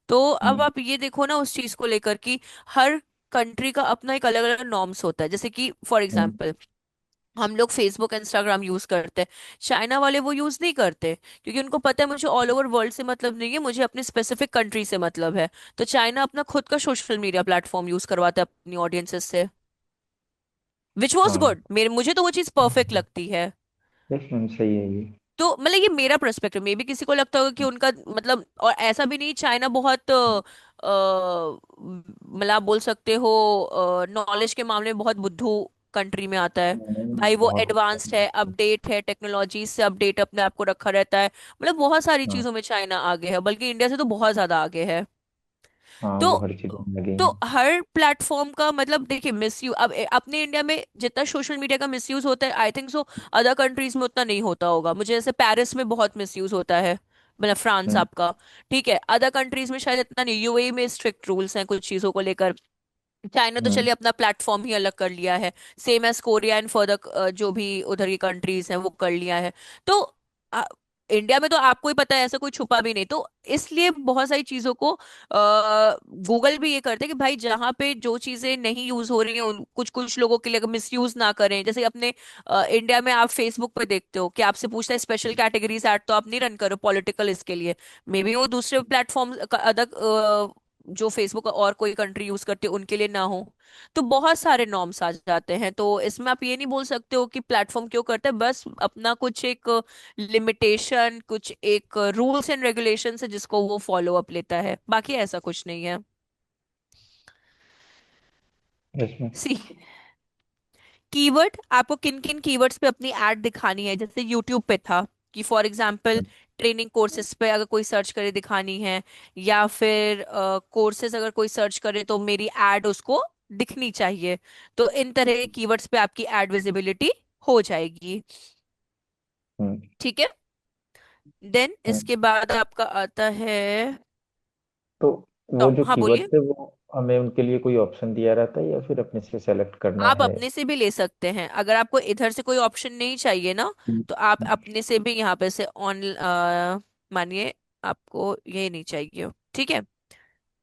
तो अब हम्म। आप ये देखो ना उस चीज को लेकर कि हर कंट्री का अपना एक अलग अलग नॉर्म्स होता है। जैसे कि फॉर हम्म। एग्जाम्पल, हम लोग फेसबुक इंस्टाग्राम यूज करते हैं, चाइना वाले वो यूज नहीं करते, क्योंकि उनको पता है मुझे ऑल ओवर वर्ल्ड से मतलब नहीं है, मुझे अपने स्पेसिफिक कंट्री से मतलब है। तो चाइना अपना खुद का सोशल मीडिया प्लेटफॉर्म यूज करवाता है अपनी ऑडियंसेस से, विच वॉज हाँ। गुड, मेरे मुझे तो वो चीज परफेक्ट लगती है। यस मैम, सही है ये। तो मतलब ये मेरा पर्सपेक्टिव, मे भी किसी को लगता होगा कि उनका मतलब, और ऐसा भी नहीं, चाइना बहुत मतलब आप बोल सकते हो नॉलेज के मामले में बहुत बुद्धू कंट्री में आता है। भाई वो बहुत एडवांस्ड है, अपडेट है, टेक्नोलॉजी से अपडेट अपने आप को रखा रहता है, मतलब बहुत सारी हाँ। चीजों में चाइना आगे है, बल्कि इंडिया से तो बहुत ज्यादा आगे है। हाँ, तो वो हर चीज में लगे तो हैं। हर प्लेटफॉर्म का मतलब देखिए, मिस यूज अब अपने इंडिया में जितना सोशल मीडिया का मिस यूज होता है, I think so other countries में उतना नहीं होता होगा। मुझे जैसे पेरिस में बहुत मिस यूज होता है, मतलब फ्रांस हम्म। आपका, ठीक है, अदर कंट्रीज में शायद इतना नहीं, यूएई में स्ट्रिक्ट रूल्स हैं कुछ चीजों को लेकर। चाइना तो हम्म। चलिए अपना प्लेटफॉर्म ही अलग कर लिया है, same as Korea and further जो भी उधर की कंट्रीज हैं वो कर लिया है। तो आ, इंडिया में तो आपको ही पता है, ऐसा कोई छुपा भी नहीं, तो इसलिए बहुत सारी चीजों को गूगल भी ये करते हैं कि भाई जहाँ पे जो चीजें नहीं यूज हो रही हैं कुछ कुछ लोगों के लिए मिस यूज ना करें। जैसे अपने इंडिया में आप फेसबुक पे देखते हो कि आपसे पूछता है स्पेशल कैटेगरीज ऐड तो आप नहीं रन करो पॉलिटिकल इसके लिए, मे बी वो दूसरे प्लेटफॉर्म अलग जो फेसबुक और कोई कंट्री यूज करती है उनके लिए ना हो। तो बहुत सारे नॉर्म्स आ जाते हैं, तो इसमें आप ये नहीं बोल सकते हो कि प्लेटफॉर्म क्यों करता है, बस अपना कुछ एक लिमिटेशन, कुछ एक रूल्स एंड रेगुलेशन है जिसको वो फॉलो अप लेता है, बाकी ऐसा कुछ नहीं है। Yes ma'am. सी, कीवर्ड आपको किन किन कीवर्ड्स पे अपनी एड दिखानी है, जैसे यूट्यूब पे था कि फॉर एग्जांपल ट्रेनिंग कोर्सेज पे अगर कोई सर्च करे दिखानी है, या फिर कोर्सेज अगर कोई सर्च करे तो मेरी एड उसको दिखनी चाहिए। तो इन तरह के कीवर्ड्स पे आपकी एड विजिबिलिटी हो जाएगी। हम्म। ठीक है, देन हम्म। इसके बाद आपका आता है तो वो टॉप, जो हाँ कीवर्ड बोलिए। थे वो हमें उनके लिए कोई ऑप्शन दिया रहता है या फिर अपने से सेलेक्ट करना आप है? अपने से भी ले सकते हैं, अगर आपको इधर से कोई ऑप्शन नहीं चाहिए ना, हम्म। तो आप अपने से भी यहाँ पे से ऑन मानिए आपको ये नहीं चाहिए, ठीक है।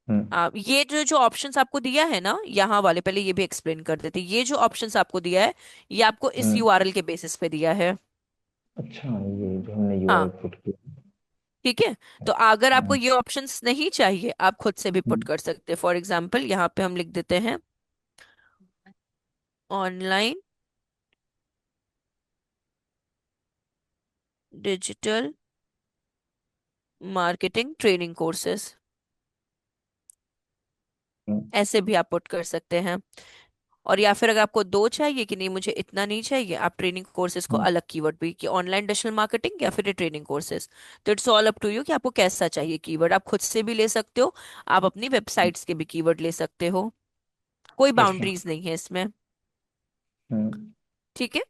हम्म। आप ये जो जो ऑप्शंस आपको दिया है ना यहाँ वाले, पहले ये भी एक्सप्लेन कर देते, ये जो ऑप्शंस आपको दिया है ये आपको इस हम्म। यूआरएल के बेसिस पे दिया है। अच्छा, ये जो हमने यूआरएल हाँ, पुट किया। ठीक है। तो अगर आपको हाँ। ये ऑप्शंस नहीं चाहिए, आप खुद से भी पुट हम्म। कर सकते हैं। फॉर एग्जाम्पल यहाँ पे हम लिख देते हैं online digital marketing training courses, hmm. ऐसे भी आप पुट कर सकते हैं। और या फिर अगर आपको दो चाहिए कि नहीं मुझे इतना नहीं चाहिए, आप ट्रेनिंग कोर्सेज को हम्म। अलग कीवर्ड भी, कि ऑनलाइन डिजिटल मार्केटिंग या फिर ये ट्रेनिंग कोर्सेज। तो it's all up to you कि आपको कैसा चाहिए कीवर्ड, आप खुद से भी ले सकते हो, आप अपनी वेबसाइट्स के भी कीवर्ड ले सकते हो, कोई यस मैम। बाउंड्रीज नहीं है इसमें। हम्म। ठीक है,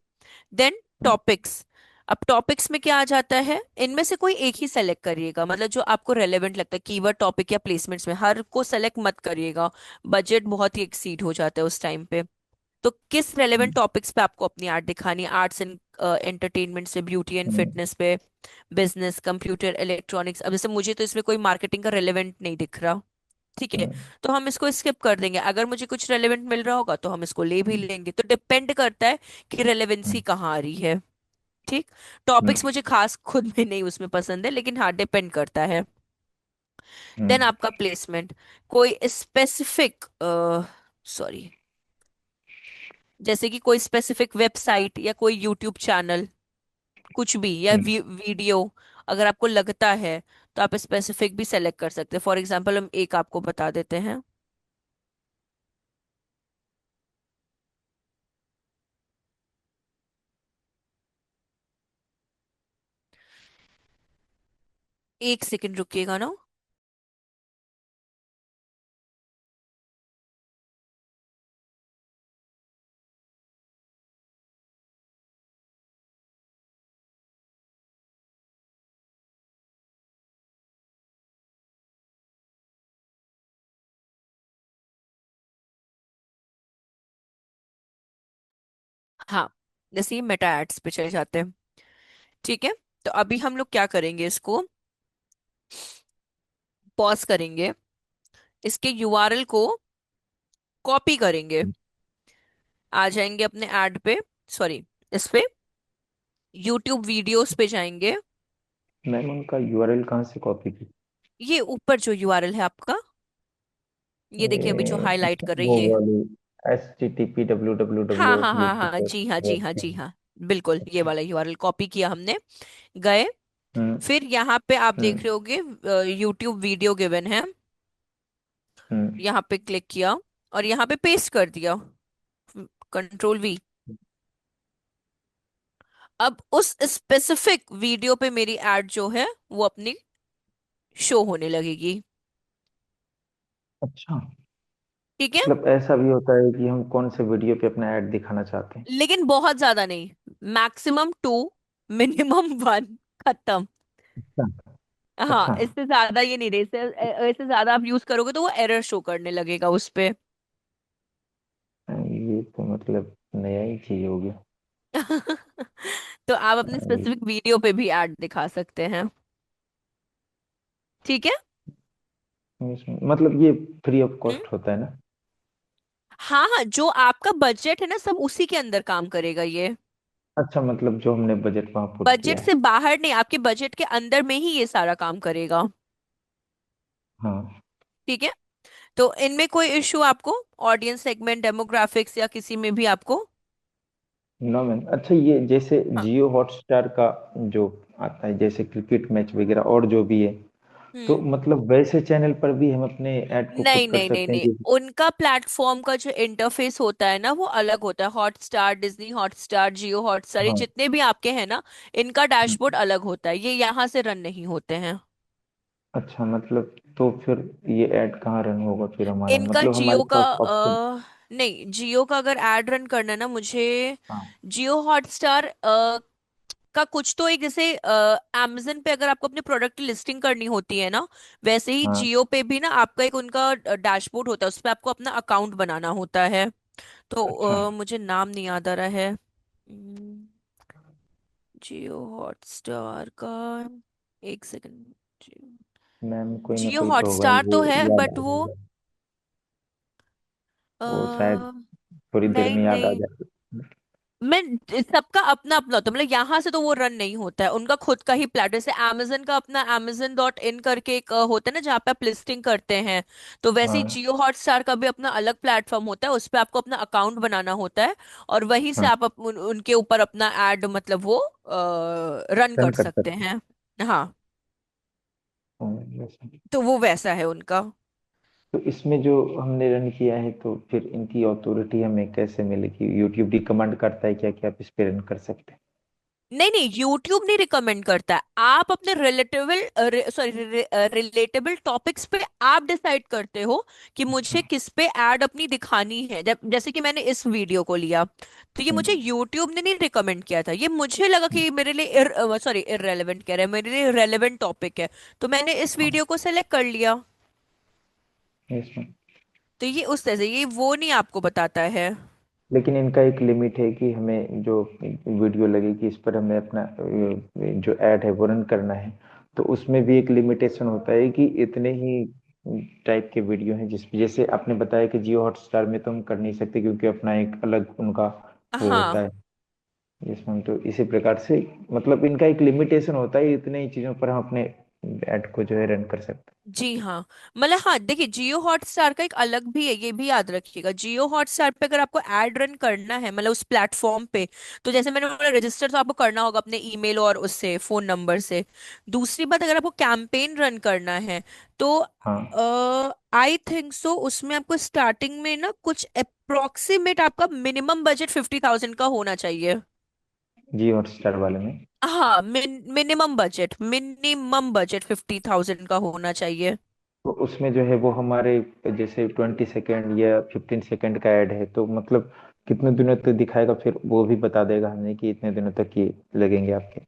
देन हम्म। टॉपिक्स। अब टॉपिक्स में क्या आ जाता है, इनमें से कोई एक ही सेलेक्ट करिएगा, मतलब जो आपको रेलेवेंट लगता है कीवर्ड टॉपिक या प्लेसमेंट्स में, हर को सेलेक्ट मत करिएगा, बजट बहुत ही एक्सीड हो जाता है उस टाइम पे। तो किस रेलेवेंट टॉपिक्स पे आपको अपनी आर्ट दिखानी है, आर्ट्स एंड एंटरटेनमेंट से, ब्यूटी एंड हम्म। फिटनेस पे, बिजनेस, कंप्यूटर, इलेक्ट्रॉनिक्स। अब जैसे मुझे तो इसमें कोई मार्केटिंग का रेलेवेंट नहीं दिख रहा, ठीक है, हम्म। तो हम इसको स्किप कर देंगे। अगर मुझे कुछ रेलेवेंट मिल रहा होगा तो हम इसको ले भी लेंगे, तो डिपेंड करता है कि रेलेवेंसी हम्म। कहाँ आ रही है। ठीक, हम्म। टॉपिक्स मुझे खास खुद में नहीं उसमें पसंद है, लेकिन हाँ डिपेंड करता है। देन हम्म। आपका प्लेसमेंट, कोई स्पेसिफिक, सॉरी, जैसे कि कोई स्पेसिफिक वेबसाइट या कोई यूट्यूब चैनल, कुछ भी, या हम्म। वीडियो अगर आपको लगता है, तो आप स्पेसिफिक भी सेलेक्ट कर सकते हैं। फॉर एग्जांपल हम एक आपको बता देते हैं, एक सेकंड रुकिएगा ना। हाँ, जैसे ये मेटा एड्स पे चले जाते हैं। ठीक है, तो अभी हम लोग क्या करेंगे, इसको पॉज करेंगे, इसके यूआरएल को कॉपी करेंगे, आ जाएंगे अपने ऐड पे, सॉरी, इस पे यूट्यूब वीडियोस पे जाएंगे। मैम उनका यूआरएल कहाँ से कॉपी की? ये ऊपर जो यूआरएल है आपका, ये देखिए अभी जो हाईलाइट अच्छा, कर रही वो है। वाली हाँ http हाँ हाँ हाँ, www.youtube जी हाँ जी हाँ जी पर। हाँ, बिल्कुल ये अच्छा। वाला यूआरएल कॉपी किया हमने। गए, हम्म। फिर यहाँ पे आप देख हम्म। रहे होगे यूट्यूब वीडियो गिवन है, हम्म। यहाँ पे क्लिक किया और यहाँ पे पेस्ट कर दिया, कंट्रोल वी। अब उस स्पेसिफिक वीडियो पे मेरी एड जो है वो अपनी शो होने लगेगी। अच्छा, ठीक है, मतलब ऐसा भी होता है कि हम कौन से वीडियो पे अपना ऐड दिखाना चाहते हैं? लेकिन बहुत ज्यादा नहीं, मैक्सिमम टू, मिनिमम वन, खत्म। अच्छा। हाँ, अच्छा, इससे ज्यादा ये नहीं रहे, इससे ज्यादा आप यूज करोगे तो वो एरर शो करने लगेगा उस पे। ये तो मतलब नया ही चीज हो गया। तो आप अपने ये- स्पेसिफिक वीडियो पे भी ऐड दिखा सकते हैं। ठीक है। मतलब ये फ्री ऑफ हम्म, कॉस्ट होता है ना? हाँ हाँ, जो आपका बजट है ना, सब उसी के अंदर काम करेगा ये। अच्छा, मतलब जो हमने बजट वहां पुट बजट किया से है। बाहर नहीं, आपके बजट के अंदर में ही ये सारा काम करेगा। हाँ। ठीक है, तो इनमें कोई इश्यू आपको, ऑडियंस सेगमेंट, डेमोग्राफिक्स या किसी में भी आपको? नो मैम, अच्छा ये जैसे हाँ। जियो हॉटस्टार का जो आता है, जैसे क्रिकेट मैच वगैरह और जो भी है, तो हम्म, मतलब वैसे चैनल पर भी हम अपने ऐड को नहीं पुट कर नहीं नहीं सकते हैं नहीं, जैसे? उनका प्लेटफॉर्म का जो इंटरफेस होता है ना वो अलग होता है। हॉटस्टार, डिज्नी हॉटस्टार, जियो हॉटस्टार, ये हाँ। जितने भी आपके हैं ना, इनका डैशबोर्ड अलग होता है, ये यहाँ से रन नहीं होते हैं। अच्छा, मतलब तो फिर ये ऐड कहाँ रन होगा फिर हमारा, इनका मतलब हमारे जियो का पास ऑप्शन? नहीं, जियो का अगर एड रन करना है ना मुझे, हाँ। जियो हॉटस्टार का कुछ तो एक, जैसे amazon पे अगर आपको अपने प्रोडक्ट की लिस्टिंग करनी होती है ना, वैसे ही हाँ। जियो पे भी ना आपका एक उनका डैशबोर्ड होता है, उस पे आपको अपना अकाउंट बनाना होता है। तो अच्छा मुझे नाम नहीं याद आ रहा है। जियो हॉटस्टार का, एक सेकंड। मैम, कोई ना जियो कोई तो होगा ही, हॉटस्टार वो तो है याद बट आ वो जाएगा। वो शायद अ, थोड़ी देर नहीं में याद आ नहीं, जाएगा। मैं, सबका अपना अपना होता है, मतलब यहाँ से तो वो रन नहीं होता है, उनका खुद का ही प्लेट, जैसे amazon का अपना amazon.in करके एक होता है ना जहाँ पे आप लिस्टिंग करते हैं, तो वैसे ही हाँ। जियो हॉटस्टार का भी अपना अलग प्लेटफॉर्म होता है, उस पे आपको अपना अकाउंट बनाना होता है, और वहीं से हाँ, आप उनके ऊपर अपना एड, मतलब वो रन रन कर कर सकते सकते हैं। हाँ, हैं वैसे। तो वो वैसा है उनका। तो इसमें जो हमने रन किया है, तो फिर इनकी अथॉरिटी हमें कैसे मिलेगी? यूट्यूब रिकमेंड करता है क्या कि आप इस पे रन कर सकते हैं? नहीं नहीं, यूट्यूब नहीं रिकमेंड करता है, आप अपने रिलेटेबल टॉपिक्स पे आप डिसाइड करते हो कि मुझे किस पे ऐड अपनी दिखानी है। जब जैसे कि मैंने इस वीडियो को लिया, तो ये मुझे हम्म। यूट्यूब ने नहीं रिकमेंड किया था, ये मुझे लगा कि ये मेरे लिए सॉरी इररेलेवेंट कह रहा है, मेरे लिए रेलेवेंट टॉपिक है, तो मैंने इस हाँ, वीडियो को सेलेक्ट कर लिया। yes ma'am। तो ये उस तरह से, ये वो नहीं आपको बताता है। लेकिन इनका एक लिमिट है कि हमें जो वीडियो लगेगी इस पर हमें अपना जो ऐड है वो रन करना है, तो उसमें भी एक लिमिटेशन होता है कि इतने ही टाइप के वीडियो हैं, जिस जैसे आपने बताया कि जियो हॉटस्टार में तो हम कर नहीं सकते क्योंकि अपना एक अलग उनका वो होता हाँ है। इसमें तो इसी प्रकार से मतलब इनका एक लिमिटेशन होता है, इतने ही चीजों पर हम अपने ऐड को जो है रन कर सकते जी हाँ, मतलब हाँ देखिए, जियो हॉटस्टार का एक अलग भी है, ये भी याद रखिएगा। जियो हॉटस्टार पे अगर आपको एड रन करना है, मतलब उस प्लेटफॉर्म पे, तो जैसे मैंने बोला, रजिस्टर तो आपको करना होगा अपने ईमेल और उससे फोन नंबर से। दूसरी बात, अगर आपको कैंपेन रन करना है, तो हैं। हाँ। आई थिंक सो उसमें आपको स्टार्टिंग में ना कुछ अप्रोक्सीमेट आपका मिनिमम बजट 50,000 का होना चाहिए। जियो हॉटस्टार वाले में? हाँ, मिनिमम बजट 50,000 का होना चाहिए। तो उसमें जो है वो हमारे जैसे 20 सेकेंड या 15 सेकेंड का ऐड है, तो मतलब कितने दिनों तक दिखाएगा, फिर वो भी बता देगा हमें कि इतने दिनों तक ये लगेंगे आपके?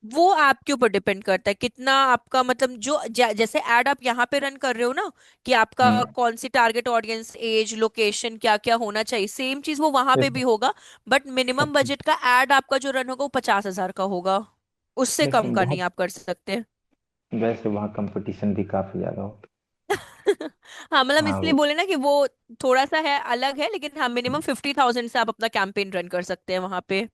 वो आपके ऊपर डिपेंड करता है कितना आपका, मतलब जो जैसे ऐड आप यहाँ पे रन कर रहे हो ना, कि आपका हम्म। कौन सी टारगेट ऑडियंस, एज, लोकेशन, क्या क्या होना चाहिए, सेम चीज वो वहां पे यस भी मैम। होगा। बट मिनिमम अच्छा। बजट का ऐड आपका जो रन होगा वो 50,000 का होगा। उससे यस कम मैम, का नहीं बहुत। आप कर सकते। वैसे वहाँ कंपटीशन भी काफी ज्यादा होता हाँ, मतलब है। हाँ इसलिए वो। बोले ना कि वो थोड़ा सा है, अलग है, लेकिन हाँ मिनिमम 50,000 से आप अपना कैंपेन रन कर सकते हैं वहां पे।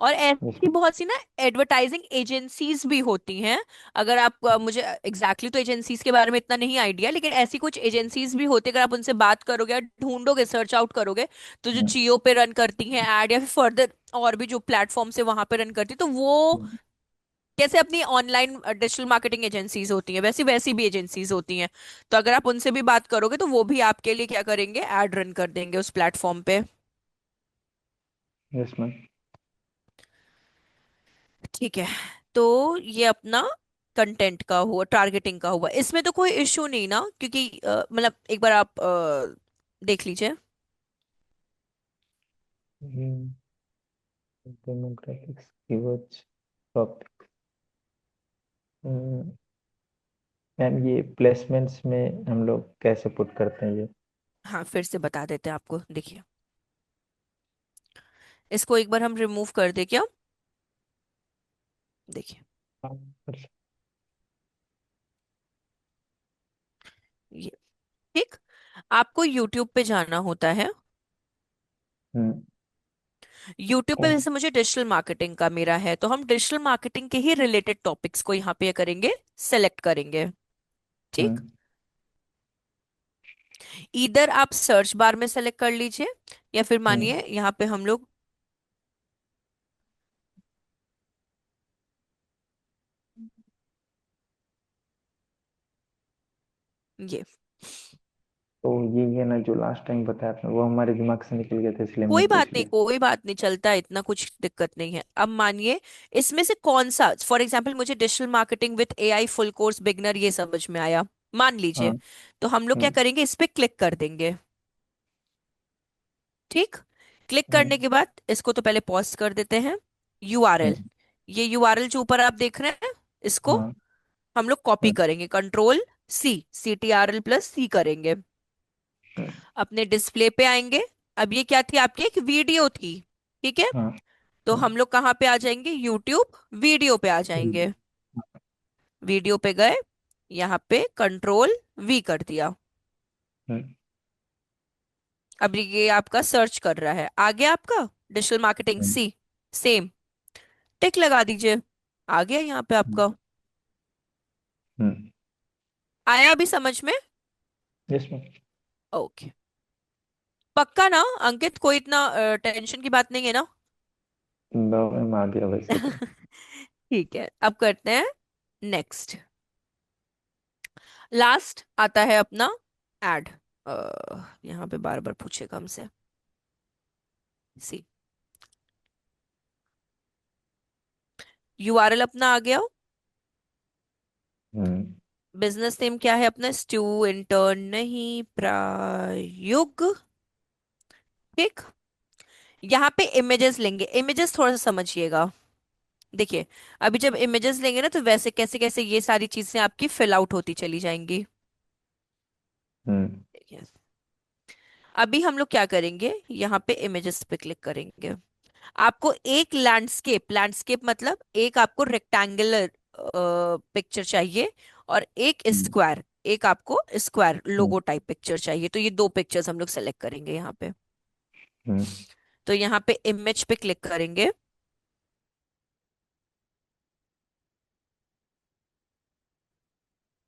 और यस ऐसी बहुत सी ना एडवर्टाइजिंग एजेंसीज भी होती हैं। अगर आप मुझे तो एजेंसीज के बारे में इतना नहीं आइडिया, लेकिन ऐसी कुछ एजेंसीज भी होती है, अगर आप उनसे बात करोगे या ढूंढोगे, सर्च आउट करोगे, तो जो मैम। जियो पे रन करती हैं ऐड, या फिर फर्दर और भी जो प्लेटफॉर्म से वहां पे रन करती, तो वो कैसे अपनी ऑनलाइन डिजिटल मार्केटिंग एजेंसीज होती हैं, वैसी वैसी भी एजेंसीज होती हैं। तो अगर आप उनसे भी बात करोगे तो वो भी आपके लिए क्या करेंगे, ऐड रन कर देंगे उस प्लेटफॉर्म पे। Yes ma'am. ठीक है। तो ये अपना कंटेंट का हुआ, टारगेटिंग का हुआ, इसमें तो कोई इश्यू नहीं ना, क्योंकि मतलब एक बार आप देख लीजिए। Demographics, keywords, topic. मैम ये प्लेसमेंट्स में हम लोग कैसे पुट करते हैं ये? हाँ, फिर से बता देते हैं आपको, देखिए। इसको एक बार हम रिमूव कर दे क्या? देखिए, हाँ, ये, ठीक। आपको यूट्यूब पे जाना होता है। हम्म। यूट्यूब पे कौन? वैसे मुझे डिजिटल मार्केटिंग का मेरा है, तो हम डिजिटल मार्केटिंग के ही रिलेटेड टॉपिक्स को यहाँ पे करेंगे, सेलेक्ट करेंगे। ठीक। हम्म। इधर आप सर्च बार में सेलेक्ट कर लीजिए, या फिर हम्म। मानिए यहाँ पे हम लोग ये, तो ये ना जो लास्ट टाइम बताया आपने वो हमारे दिमाग से निकल गया था, इसलिए हमने कोई बात पूछ नहीं, लिया। कोई बात नहीं, चलता है, इतना कुछ दिक्कत नहीं है। अब मानिए इसमें से कौन सा, फॉर एग्जाम्पल मुझे digital marketing with AI full course beginner ये समझ में आया, मान लीजिए। हाँ। तो हम लोग क्या हम्म। करेंगे, इस पे क्लिक कर देंगे। ठीक। क्लिक करने हम्म। के बाद इसको तो पहले पॉज कर देते हैं। यूआरएल, हम्म। ये यूआरएल जो ऊपर आप देख रहे हैं, इसको हाँ। हम लोग कॉपी हम्म। करेंगे, कंट्रोल सी, CTRL+C करेंगे। हम्म। अपने डिस्प्ले पे आएंगे। अब ये क्या थी, आपकी एक वीडियो थी, ठीक है। हाँ। तो हाँ। हम लोग कहाँ पे आ जाएंगे, यूट्यूब वीडियो पे आ जाएंगे। वीडियो पे गए, यहाँ पे कंट्रोल V कर दिया। हम्म। अब ये आपका सर्च कर रहा है, आ गया आपका डिजिटल मार्केटिंग हम्म। सी, सेम, टिक लगा दीजिए, आ गया यहाँ पे हम्म। आपका। हम्म। आया अभी समझ में? Yes ma'am. ओके। पक्का ना अंकित, कोई इतना टेंशन की बात नहीं है ना? मैम आ गया वैसे तो। ठीक है, अब करते हैं नेक्स्ट। लास्ट आता है अपना एड। यहाँ पे बार बार पूछेगा हमसे, सी, यूआरएल अपना आ गया। हम्म। बिजनेस नेम क्या है अपना, स्टू इंटर्न नहीं, प्रायुग। ठीक। यहाँ पे इमेजेस लेंगे, इमेजेस थोड़ा सा समझिएगा। देखिए, अभी जब इमेजेस लेंगे ना, तो वैसे कैसे कैसे ये सारी चीजें आपकी फिल आउट होती चली जाएंगी। हम्म। देखिए, अभी हम लोग क्या करेंगे, यहाँ पे इमेजेस पे क्लिक करेंगे। आपको एक लैंडस्केप, लैंडस्केप मतलब एक आपको रेक्टेंगुलर पिक्चर चाहिए, और एक हम्म। स्क्वायर, एक आपको स्क्वायर हम्म। लोगो टाइप पिक्चर चाहिए। तो ये दो पिक्चर्स हम लोग सेलेक्ट करेंगे यहाँ पे। हम्म। तो यहाँ पे इमेज पे क्लिक करेंगे,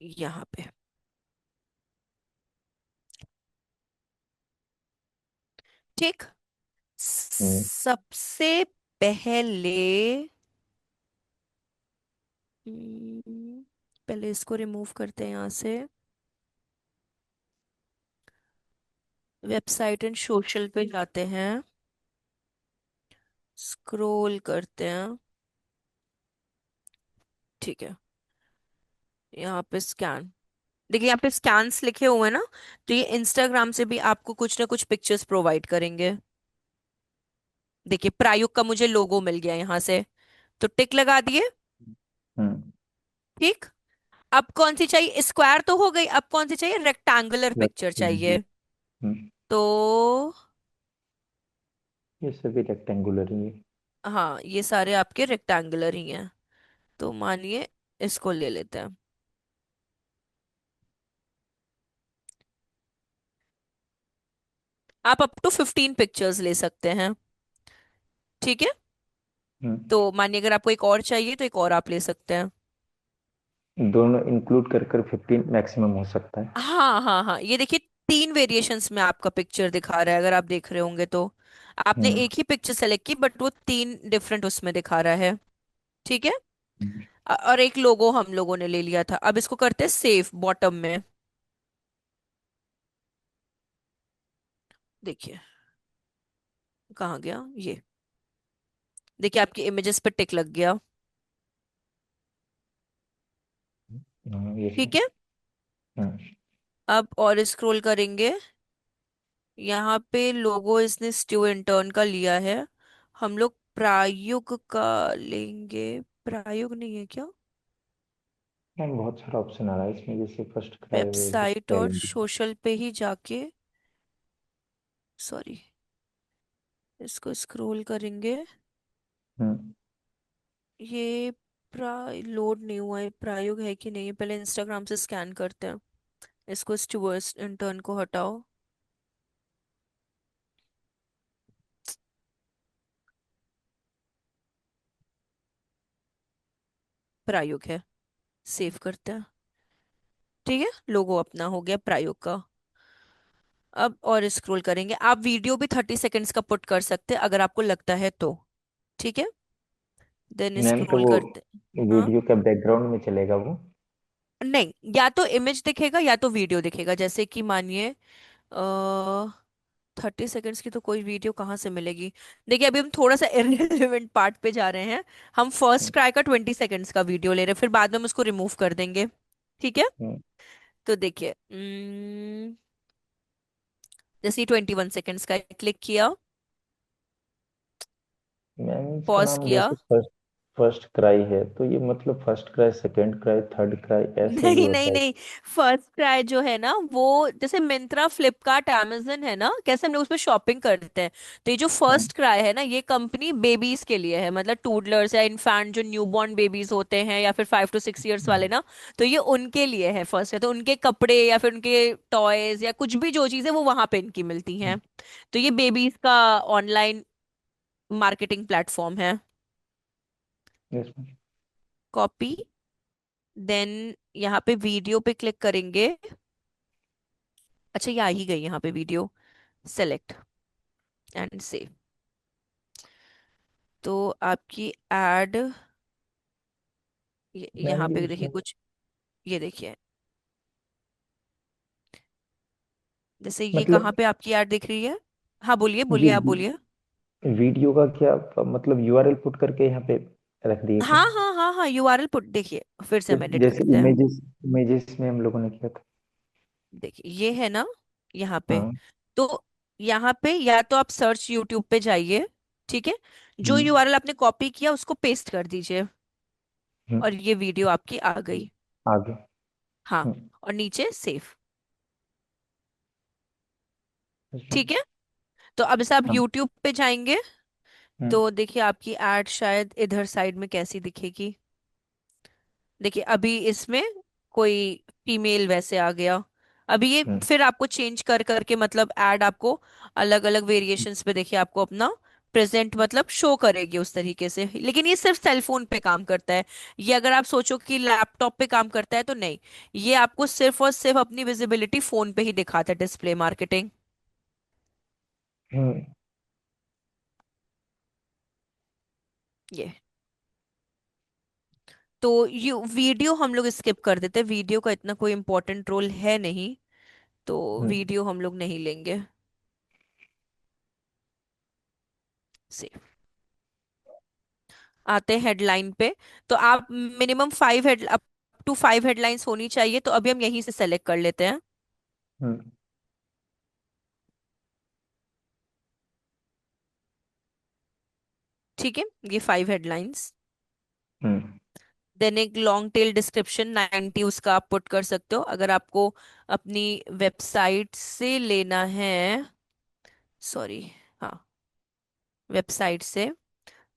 यहाँ पे। ठीक। हम्म। सबसे पहले, हम्म, पहले इसको रिमूव करते हैं यहाँ से। वेबसाइट एंड सोशल पे जाते हैं, स्क्रॉल करते हैं। ठीक है, यहाँ पे स्कैन, देखिए यहाँ पे स्कैन्स लिखे हुए हैं ना, तो ये इंस्टाग्राम से भी आपको कुछ ना कुछ पिक्चर्स प्रोवाइड करेंगे। देखिए, प्रायुक्त का मुझे लोगो मिल गया यहाँ से, तो टिक लगा दिए। हम्म। ठीक। अब कौन सी चाहिए, स्क्वायर तो हो गई, अब कौन सी चाहिए, रेक्टेंगुलर पिक्चर रेक्टेंगुलर। चाहिए। हम्म। तो ये सभी रेक्टेंगुलर ही है। हाँ, ये सारे आपके रेक्टेंगुलर ही हैं। तो मानिए इसको ले लेते हैं। आप अप टू 15 पिक्चर्स ले सकते हैं। ठीक है। हम्म। तो मानिए अगर आपको एक और चाहिए तो एक और आप ले सकते हैं। दोनों इंक्लूड कर कर 15 मैक्सिमम हो सकता है। हाँ हाँ हाँ, ये देखिए, तीन वेरिएशंस में आपका पिक्चर दिखा रहा है, अगर आप देख रहे होंगे तो। आपने हम्म। एक ही पिक्चर सेलेक्ट की बट वो तीन डिफरेंट उसमें दिखा रहा है। ठीक है। हम्म। और एक लोगो हम लोगों ने ले लिया था, अब इसको करते हैं सेव बॉटम में। देखिए कहाँ गया ये। देखिए आपकी इमेजेस पे टिक लग गया। हाँ, ये ठीक सही। है। हम्म। अब और स्क्रॉल करेंगे। यहाँ पे लोगो इसने स्टीव इंटर्न का लिया है। हम लोग प्रायुग का लेंगे। प्रायुग नहीं है क्या? मैम बहुत सारा ऑप्शन आ रहा है इसमें, जैसे फर्स्ट क्राई है, वेबसाइट और टैलेंट। सोशल पे ही जाके, सॉरी, इसको स्क्रॉल करेंगे। हम्म। ये लोड नहीं हुआ है, प्रायुग है कि नहीं, पहले इंस्टाग्राम से स्कैन करते हैं। इसको स्टूवर्स इंटर्न को हटाओ। प्रायुग है। सेव करते हैं। ठीक है, लोगो अपना हो गया प्रायुग का। अब और स्क्रॉल करेंगे, आप वीडियो भी 30 सेकेंड्स का पुट कर सकते हैं अगर आपको लगता है तो। ठीक है। देन मैम तो स्क्रॉल वो करते। हाँ। वीडियो का बैकग्राउंड में चलेगा वो? नहीं, या तो इमेज दिखेगा या तो वीडियो दिखेगा, जैसे कि मानिए 30 सेकेंड्स की तो कोई वीडियो कहाँ से मिलेगी। देखिए अभी हम थोड़ा सा इररिलेवेंट पार्ट पे जा रहे हैं। हम फर्स्ट हम्म। क्राई का 20 सेकेंड्स का वीडियो ले रहे हैं, फिर बाद में हम उसको रिमूव कर देंगे। ठीक है। हम्म। तो देखिए जैसे 21 सेकेंड्स का क्लिक किया, मैम इसका पॉज नाम किया। जैसे फर्स्ट फर्स्ट क्राई है, तो ये मतलब first cry, second cry, third cry ऐसे ही नहीं नहीं होता है? नहीं, फर्स्ट क्राई जो है ना वो, जैसे मिंत्रा, फ्लिपकार्ट, amazon है ना, कैसे हम लोग उसमें शॉपिंग करते हैं। तो ये जो हाँ। फर्स्ट क्राई है ना, ये कंपनी बेबीज के लिए है, मतलब टूडलर्स या इन्फेंट जो न्यूबॉर्न बेबीज होते हैं या फिर 5 to 6 years वाले ना। तो ये उनके लिए है फर्स्ट है, तो उनके कपड़े या फिर उनके टॉयज या कुछ भी जो चीजें वो वहां पे इनकी मिलती हैं। तो ये बेबीज का ऑनलाइन मार्केटिंग प्लेटफॉर्म है। इसमें। कॉपी। देन यहाँ पे वीडियो पे क्लिक करेंगे। अच्छा, ये आ ही गई यहाँ पे वीडियो। Select and save. तो आपकी एड, मैम यहाँ ये पे देखिए इसमें कुछ, ये देखिए, जैसे ये कहाँ मतलब पे आपकी एड दिख रही है। हाँ बोलिए ये बोलिए, आप बोलिए। वीडियो का क्या मतलब यूआरएल पुट करके यहाँ पे रख दिए क्या? हाँ हाँ हाँ हाँ, यूआरएल पुट, देखिए फिर से हम एडिट जैसे करते हैं। इमेजेस इमेजेस में हम लोगों ने किया था। देखिए ये है ना यहाँ पे। हाँ। तो यहाँ पे या तो आप सर्च यूट्यूब पे जाइए। ठीक है। जो हम्म। यूआरएल आपने कॉपी किया उसको पेस्ट कर दीजिए। हम्म। और ये वीडियो आपकी आ गई। आगे। हाँ। हम्म। और नीचे सेव। इसमें। ठीक है। तो अब से आप हाँ। यूट्यूब पे जाएंगे। हम्म। तो देखिए आपकी एड शायद इधर साइड में कैसी दिखेगी। देखिए अभी इसमें कोई फीमेल वैसे आ गया। अभी ये हम्म। फिर आपको चेंज कर करके मतलब ऐड आपको अलग अलग वेरिएशंस पे देखिए आपको अपना प्रेजेंट मतलब शो करेगी उस तरीके से, लेकिन ये सिर्फ सेल फोन पे काम करता है। ये अगर आप सोचो कि लैपटॉप पे काम करता है तो नहीं। ये आपको सिर्फ और सिर्फ अपनी विजिबिलिटी फोन पे ही दिखाता है, डिस्प्ले मार्केटिंग। हम्म। ये तो यू वीडियो हम लोग स्किप कर देते हैं, वीडियो का इतना कोई इंपॉर्टेंट रोल है नहीं। तो हम्म। वीडियो हम लोग नहीं लेंगे। सेव। आते हैं हेडलाइन पे। तो आप minimum 5 head, up to 5 headlines होनी चाहिए, तो अभी हम यहीं से सेलेक्ट कर लेते हैं। हम्म। ठीक है, ये 5 हेडलाइंस। हम्म। देन एक लॉन्ग टेल डिस्क्रिप्शन 90 उसका आप पुट कर सकते हो। अगर आपको अपनी वेबसाइट से लेना है, सॉरी, हाँ, वेबसाइट से,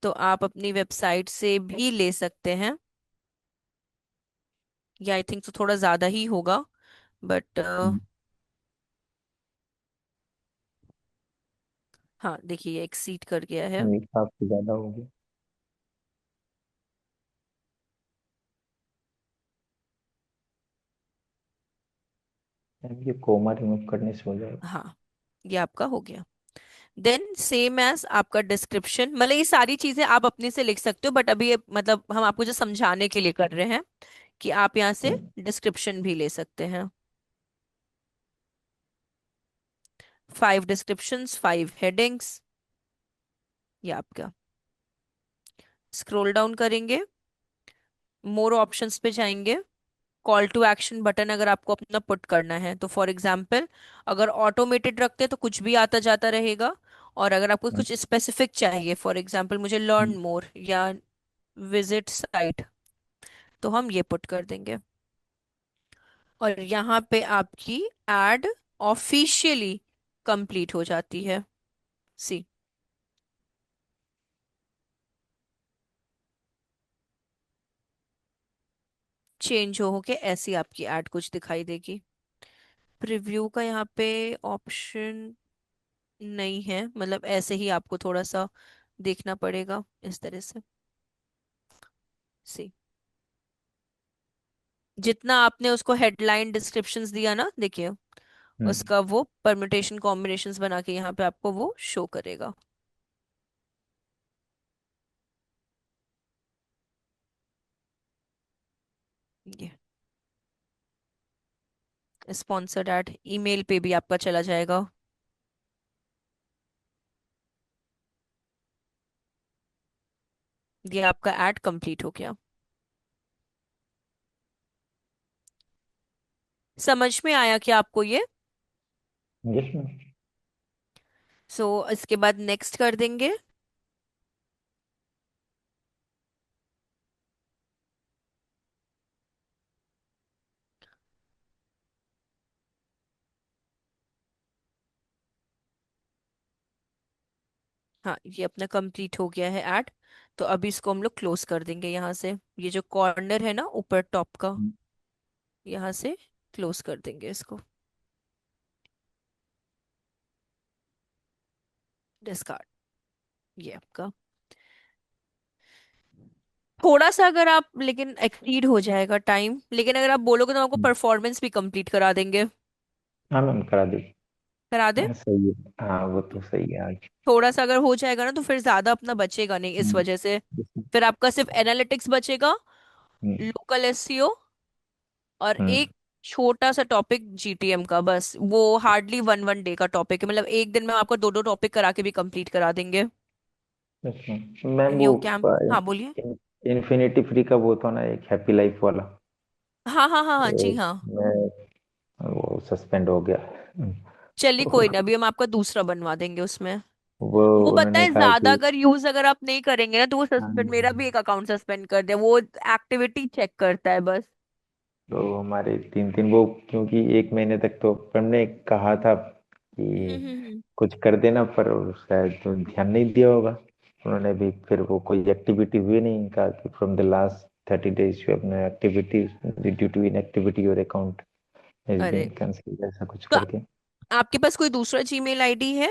तो आप अपनी वेबसाइट से भी ले सकते हैं। ये आई थिंक तो थोड़ा ज़्यादा ही होगा, बट हाँ देखिए ये एक्सीड कर गया है। नहीं, काफी ज्यादा हो गया। ये कोमा रिमूव करने से हो जाएगा। हाँ, ये आपका हो गया। देन सेम एज आपका डिस्क्रिप्शन, मतलब ये सारी चीजें आप अपने से लिख सकते हो, बट अभी ये मतलब हम आपको जो समझाने के लिए कर रहे हैं कि आप यहाँ से हम्म, डिस्क्रिप्शन भी ले सकते हैं। 5 डिस्क्रिप्शंस, 5 हेडिंग्स, ये आपका। स्क्रॉल डाउन करेंगे, मोर ऑप्शंस पे जाएंगे, कॉल टू एक्शन बटन अगर आपको अपना पुट करना है तो फॉर एग्जाम्पल अगर ऑटोमेटेड रखते हैं तो कुछ भी आता जाता रहेगा। और अगर आपको हम्म, कुछ स्पेसिफिक चाहिए, फॉर एग्जाम्पल मुझे लर्न हम्म। मोर या विजिट साइट, तो हम ये पुट कर देंगे। और यहाँ पे आपकी एड ऑफिशियली कंप्लीट हो जाती है। सी, चेंज हो के ऐसी आपकी एड कुछ दिखाई देगी। प्रीव्यू का यहाँ पे ऑप्शन नहीं है, मतलब ऐसे ही आपको थोड़ा सा देखना पड़ेगा इस तरह से। सी, जितना आपने उसको हेडलाइन डिस्क्रिप्शंस दिया ना, देखिए हम्म। उसका वो परम्यूटेशन कॉम्बिनेशंस बना के यहाँ पे आपको वो शो करेगा। ये स्पॉन्सर्ड ऐड ईमेल पे भी आपका चला जाएगा। ये आपका ऐड कंप्लीट हो गया। समझ में आया क्या आपको ये? Yes ma'am. सो इसके बाद नेक्स्ट कर देंगे। हाँ, ये अपना कंप्लीट हो गया है ऐड। तो अभी इसको हम लोग क्लोज कर देंगे यहाँ से, ये जो कॉर्नर है ना ऊपर टॉप का, यहाँ से क्लोज कर देंगे इसको। डिस्कार्ड, ये आपका। थोड़ा सा अगर आप, लेकिन एक्सीड हो जाएगा टाइम, लेकिन अगर आप बोलोगे तो हम आपको परफॉर्मेंस भी कंप्लीट करा देंगे। हाँ मैम, करा दी। करा दे। हाँ, सही है। हाँ, वो तो सही है आज। थोड़ा सा अगर हो जाएगा ना तो फिर ज्यादा अपना बचेगा नहीं इस हम्म, वजह से। हम्म, फिर आपका सिर्फ एनालिटिक्स बचेगा, हम्म, लोकल एसईओ, और हम्म। एक छोटा सा टॉपिक जीटीएम का, बस वो हार्डली वन वन डे का टॉपिक है, मतलब एक दिन में आपको दो दो टॉपिक करा के भी कंप्लीट करा देंगे। अच्छा मैम, वो न्यू कैंप, हाँ बोलिए। इन्फिनिटी फ्री का वो था ना, एक हैप्पी लाइफ वाला। हाँ हाँ हाँ हाँ वो जी हाँ। मैं वो सस्पेंड हो गया। चलिए कोई ना, अभी हम आपका दूसरा बनवा देंगे उसमें। वो वो पता उन्होंने है कहा ज्यादा कि अगर यूज अगर आप नहीं करेंगे ना तो वो हाँ, सस्पेंड, मेरा भी एक अकाउंट सस्पेंड कर दिया, वो एक्टिविटी चेक करता है बस। तो हमारे 3 3 वो, क्योंकि 1 महीने तक तो हमने कहा था कि हम्म। कुछ कर देना, पर शायद तो ध्यान नहीं दिया होगा उन्होंने भी। फिर वो कोई एक्टिविटी हुई नहीं, कहा कि from the last 30 days you have no activity due to inactivity your account has अरे, बीन कैंसिल, ऐसा कुछ तो करके। आपके पास कोई दूसरा जीमेल आईडी है?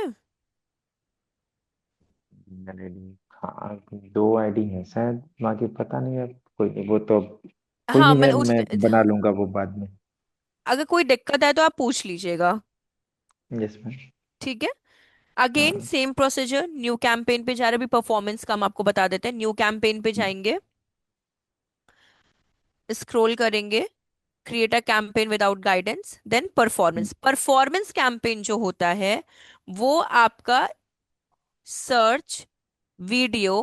मैंने, हाँ, 2 ID हैं शायद, बाकी पता नहीं अब। कोई नहीं, वो तो कोई हाँ नहीं, मतलब उस, मैं बना लूंगा वो बाद में। अगर कोई दिक्कत है तो आप पूछ लीजिएगा। Yes ma'am. ठीक है। अगेन हाँ। सेम प्रोसीजर, न्यू कैंपेन पे जा रहे, अभी परफॉर्मेंस का हम आपको बता देते हैं। न्यू कैंपेन पे जाएंगे, स्क्रॉल करेंगे, create a campaign without guidance, then performance. Performance campaign जो होता है वो आपका search, video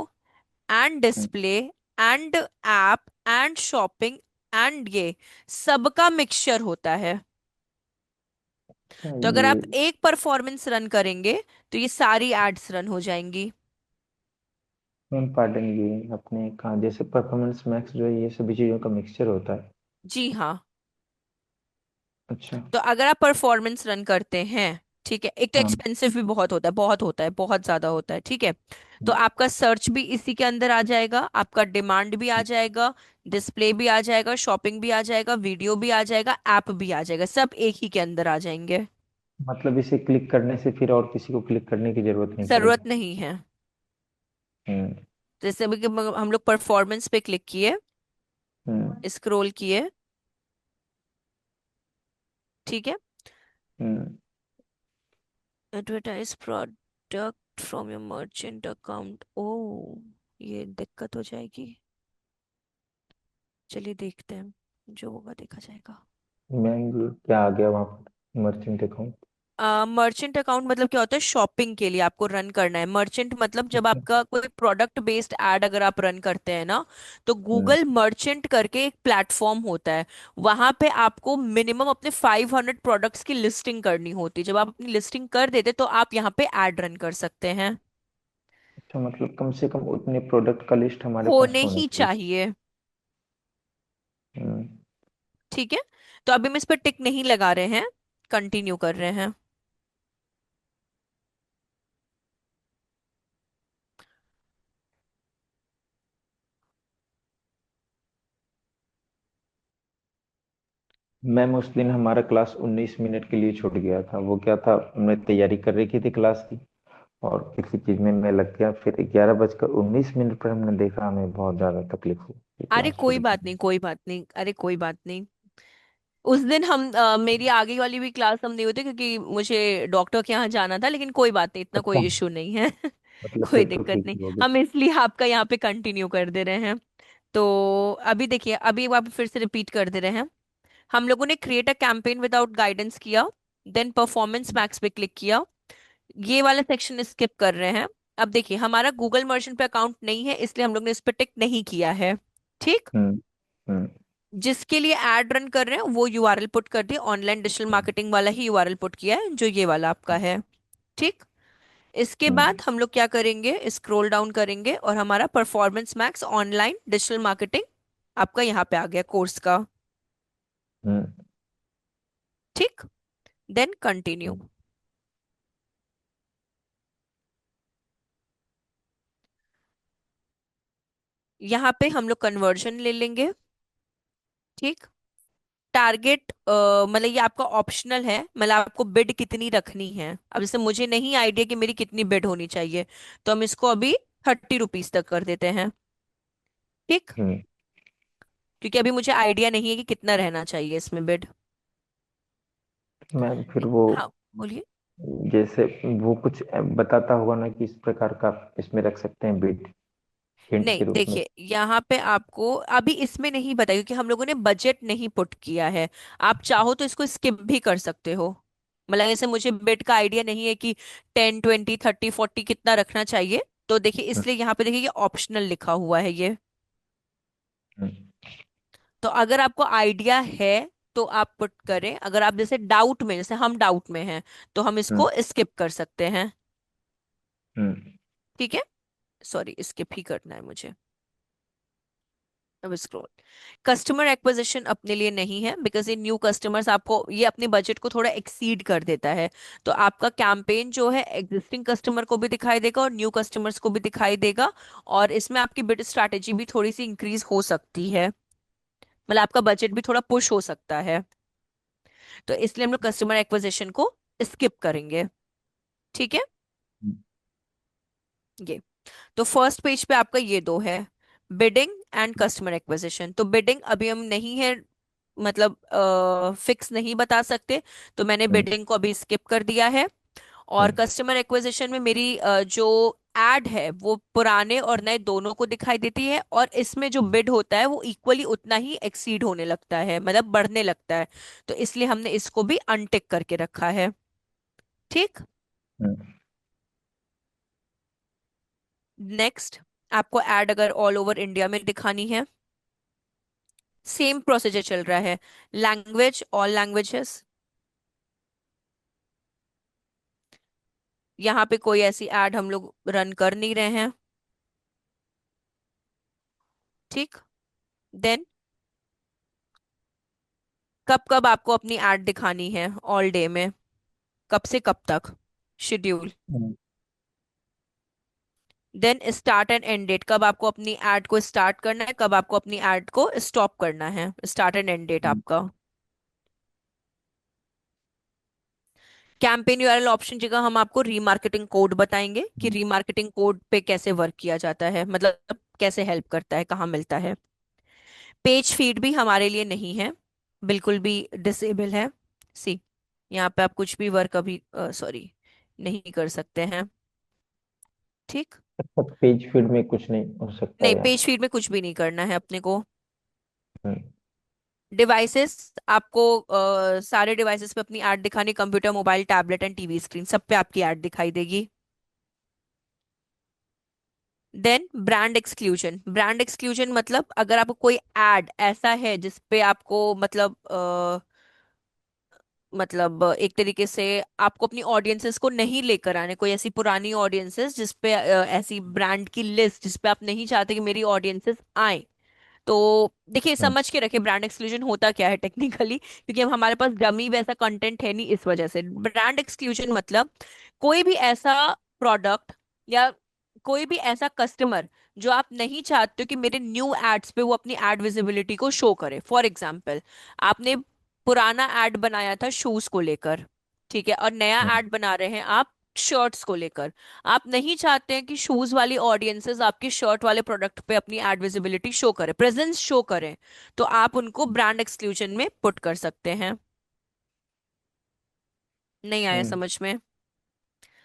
and display and app and shopping and ये सबका मिक्सचर होता है। अच्छा, तो अगर ये आप एक परफॉर्मेंस रन करेंगे तो ये सारी एड्स रन हो जाएंगी। मैम पार्डन, ये अपने कहा जैसे परफॉर्मेंस मैक्स जो है ये सभी चीज़ों का मिक्सचर होता है। जी हाँ। अच्छा। तो अगर आप परफॉर्मेंस रन करते हैं, ठीक है, एक तो हाँ। एक्सपेंसिव भी बहुत होता है, बहुत होता है, बहुत ज्यादा होता है, ठीक है। तो हम्म, आपका सर्च भी इसी के अंदर आ जाएगा, आपका डिमांड भी आ जाएगा, डिस्प्ले भी आ जाएगा, शॉपिंग भी आ जाएगा, वीडियो भी आ जाएगा, ऐप भी आ जाएगा, सब एक ही के अंदर आ जाएंगे। मतलब इसे क्लिक करने से फिर और किसी को क्लिक करने की जरूरत नहीं जरूरत पड़ेगी। नहीं है। हम्म। जैसे अभी कि हम लोग परफॉर्मेंस पे क्लिक किए, हम्म। स्क्रॉल किए, ठीक है, hmm. Advertise product from your merchant account, ओ ये दिक्कत हो जाएगी। चलिए देखते हैं, जो होगा देखा जाएगा। मैम ये क्या आ गया वहाँ पर, मर्चेंट अकाउंट? मर्चेंट अकाउंट मतलब क्या होता है, शॉपिंग के लिए आपको रन करना है। मर्चेंट मतलब जब अच्छा। आपका कोई प्रोडक्ट बेस्ड एड अगर आप रन करते हैं ना, तो हम्म। गूगल मर्चेंट करके एक प्लेटफॉर्म होता है। वहां पे आपको मिनिमम अपने 500 प्रोडक्ट्स की लिस्टिंग करनी होती है। जब आप अपनी लिस्टिंग कर देते तो आप यहाँ पे एड रन कर सकते हैं। अच्छा, मतलब कम से कम उतने प्रोडक्ट का लिस्ट हमारे पास होने होना ही चाहिए। चाहिए। हम्म। ठीक है, तो अभी हम इस पर टिक नहीं लगा रहे हैं, कंटिन्यू कर रहे हैं। मैम उस दिन हमारा क्लास 19 मिनट के लिए छूट गया था। वो क्या था, हमने तैयारी कर रखी थी क्लास की, और किसी चीज में मैं लग गया। फिर 11:19 पर हमने देखा, हमें बहुत ज्यादा तकलीफ हुई कि अरे क्लास छूट कोई बात गई। नहीं, कोई बात नहीं, अरे कोई बात नहीं। उस दिन हम मेरी आगे वाली भी क्लास हम नहीं होती क्योंकि मुझे डॉक्टर के यहाँ जाना था, लेकिन कोई बात नहीं, इतना अच्छा, कोई इशू नहीं है। मतलब कोई फिर तो दिक्कत ठीक नहीं। ही होगी। हम इसलिए आपका यहाँ पे कंटिन्यू कर दे रहे हैं। तो अभी देखिए, अभी आप फिर से रिपीट कर दे रहे हैं। हम लोगों ने create a campaign without guidance किया, देन परफॉर्मेंस मैक्स पे क्लिक किया, ये वाला सेक्शन स्किप कर रहे हैं। अब देखिए हमारा गूगल मर्चेंट पे अकाउंट नहीं है, इसलिए हम लोग ने इस पे टिक नहीं किया है। ठीक। हम्म। हम्म। जिसके लिए एड रन कर रहे हैं वो यूआरएल पुट कर दिया, ऑनलाइन डिजिटल मार्केटिंग वाला ही यूआरएल पुट किया है जो ये वाला आपका है। ठीक। इसके हम्म। बाद हम लोग क्या करेंगे, स्क्रॉल डाउन करेंगे और हमारा performance max online digital marketing आपका यहाँ पे आ गया कोर्स का। हम्म। ठीक। Then continue. हम्म। यहाँ पे हम लोग कन्वर्जन ले लेंगे। ठीक। टारगेट मतलब ये आपका ऑप्शनल है, मतलब आपको बिड कितनी रखनी है। अब जैसे मुझे नहीं आइडिया कि मेरी कितनी बिड होनी चाहिए, तो हम इसको अभी 30 रुपीज तक कर देते हैं। ठीक। हम्म। क्योंकि अभी मुझे आइडिया नहीं है कि कितना रहना चाहिए इसमें बिड। मैम फिर वो, हाँ बोलिए। जैसे वो कुछ बताता होगा ना कि इस प्रकार का आप इसमें रख सकते हैं बिट, हिंट नहीं के रूप में। देखिए, यहाँ पे आपको अभी इसमें नहीं बताया क्योंकि हम लोगों ने बजट नहीं पुट किया है। आप चाहो तो इसको स्किप भी कर सकते हो। मतलब जैसे मुझे बिड का आइडिया नहीं है कि 10, 20, 30, 40 कितना रखना चाहिए, तो देखिए हम्म। इसलिए यहाँ पे देखिए ये ऑप्शनल लिखा हुआ है ये। हम्म। तो अगर आपको आइडिया है तो आप पुट करें, अगर आप जैसे डाउट में, जैसे हम डाउट में हैं, तो हम हम्म। इसको स्किप कर सकते हैं। हम्म। ठीक है, सॉरी स्किप ही करना है मुझे। अब स्क्रॉल। कस्टमर एक्विजिशन अपने लिए नहीं है बिकॉज ये न्यू कस्टमर्स, आपको ये अपने बजट को थोड़ा एक्सीड कर देता है। तो आपका कैंपेन जो है एग्जिस्टिंग कस्टमर को भी दिखाई देगा और न्यू कस्टमर्स को भी दिखाई देगा। और इसमें आपकी बिड स्ट्रैटेजी भी थोड़ी सी इंक्रीज हो सकती है, मतलब आपका बजट भी थोड़ा पुश हो सकता है। तो इसलिए हम लोग कस्टमर एक्विजिशन को स्किप करेंगे। ठीक है। ये तो फर्स्ट पेज पे आपका ये दो है, बिडिंग एंड कस्टमर एक्विजिशन। तो बिडिंग अभी हम नहीं है, मतलब फिक्स नहीं बता सकते, तो मैंने हम्म। बिडिंग को अभी स्किप कर दिया है। और हम्म। कस्टमर एक्विजिशन में मेरी जो एड है वो पुराने और नए दोनों को दिखाई देती है, और इसमें जो बिड होता है वो इक्वली उतना ही एक्सीड होने लगता है, मतलब बढ़ने लगता है। तो इसलिए हमने इसको भी अनटिक करके रखा है। ठीक। हम्म। नेक्स्ट, आपको एड अगर ऑल ओवर इंडिया में दिखानी है, सेम प्रोसीजर चल रहा है। लैंग्वेज ऑल लैंग्वेजेस, यहाँ पे कोई ऐसी एड हम लोग रन कर नहीं रहे हैं। ठीक। देन कब कब आपको अपनी एड दिखानी है ऑल डे में, कब से कब तक, शेड्यूल। हम्म, then start and end date, कब आपको अपनी एड को स्टार्ट करना है, कब आपको अपनी एड को स्टॉप करना है, स्टार्ट एंड एंड डेट हम्म, आपका। कैंपेन यूआरएल ऑप्शन जगह हम आपको रीमार्केटिंग कोड बताएंगे कि हम्म, रीमार्केटिंग कोड पे कैसे वर्क किया जाता है, मतलब कैसे हेल्प करता है, कहाँ मिलता है। पेज फीड भी हमारे लिए नहीं है, बिल्कुल भी डिसेबल है। सी, यहाँ पे आप कुछ भी वर्क अभी सॉरी नहीं कर सकते हैं। ठीक। अच्छा, पेज फीड में कुछ नहीं हो सकता नहीं, यार? पेज फीड में कुछ भी नहीं करना है अपने को। हम्म, डिवाइसेस आपको सारे डिवाइसेस पे अपनी ऐड दिखानी, computer, mobile, tablet and TV screen, सब पे आपकी ऐड दिखाई देगी। Then brand exclusion, brand exclusion मतलब अगर आपको कोई ऐड ऐसा है जिसपे आपको एक तरीके से आपको अपनी ऑडियंसेस को नहीं लेकर आने, कोई ऐसी पुरानी ऑडियंसेस जिसपे ऐसी ब्रांड की लिस्ट जिसपे आप नहीं चाहते कि मेरी ऑडियंसेस आए, तो देखिए हम्म, समझ के रखे ब्रांड एक्सक्लूजन होता क्या है टेक्निकली, क्योंकि अब हमारे पास डमी वैसा कंटेंट है नहीं, इस वजह से ब्रांड एक्सक्लूजन मतलब कोई भी ऐसा प्रोडक्ट या कोई भी ऐसा कस्टमर जो आप नहीं चाहते हो कि मेरे न्यू एड्स पे वो अपनी एड विजिबिलिटी को शो करे। फॉर एग्जाम्पल, आपने पुराना एड बनाया था शूज को लेकर, ठीक है, और नया हम्म, एड बना रहे हैं आप शर्ट्स को लेकर। आप नहीं चाहते हैं कि शूज वाली ऑडियंसेस आपकी शर्ट वाले प्रोडक्ट पे अपनी एड विजिबिलिटी शो करे, प्रेजेंस शो करें, तो आप उनको ब्रांड एक्सक्लूजन में पुट कर सकते हैं। नहीं आया हम्म। समझ में?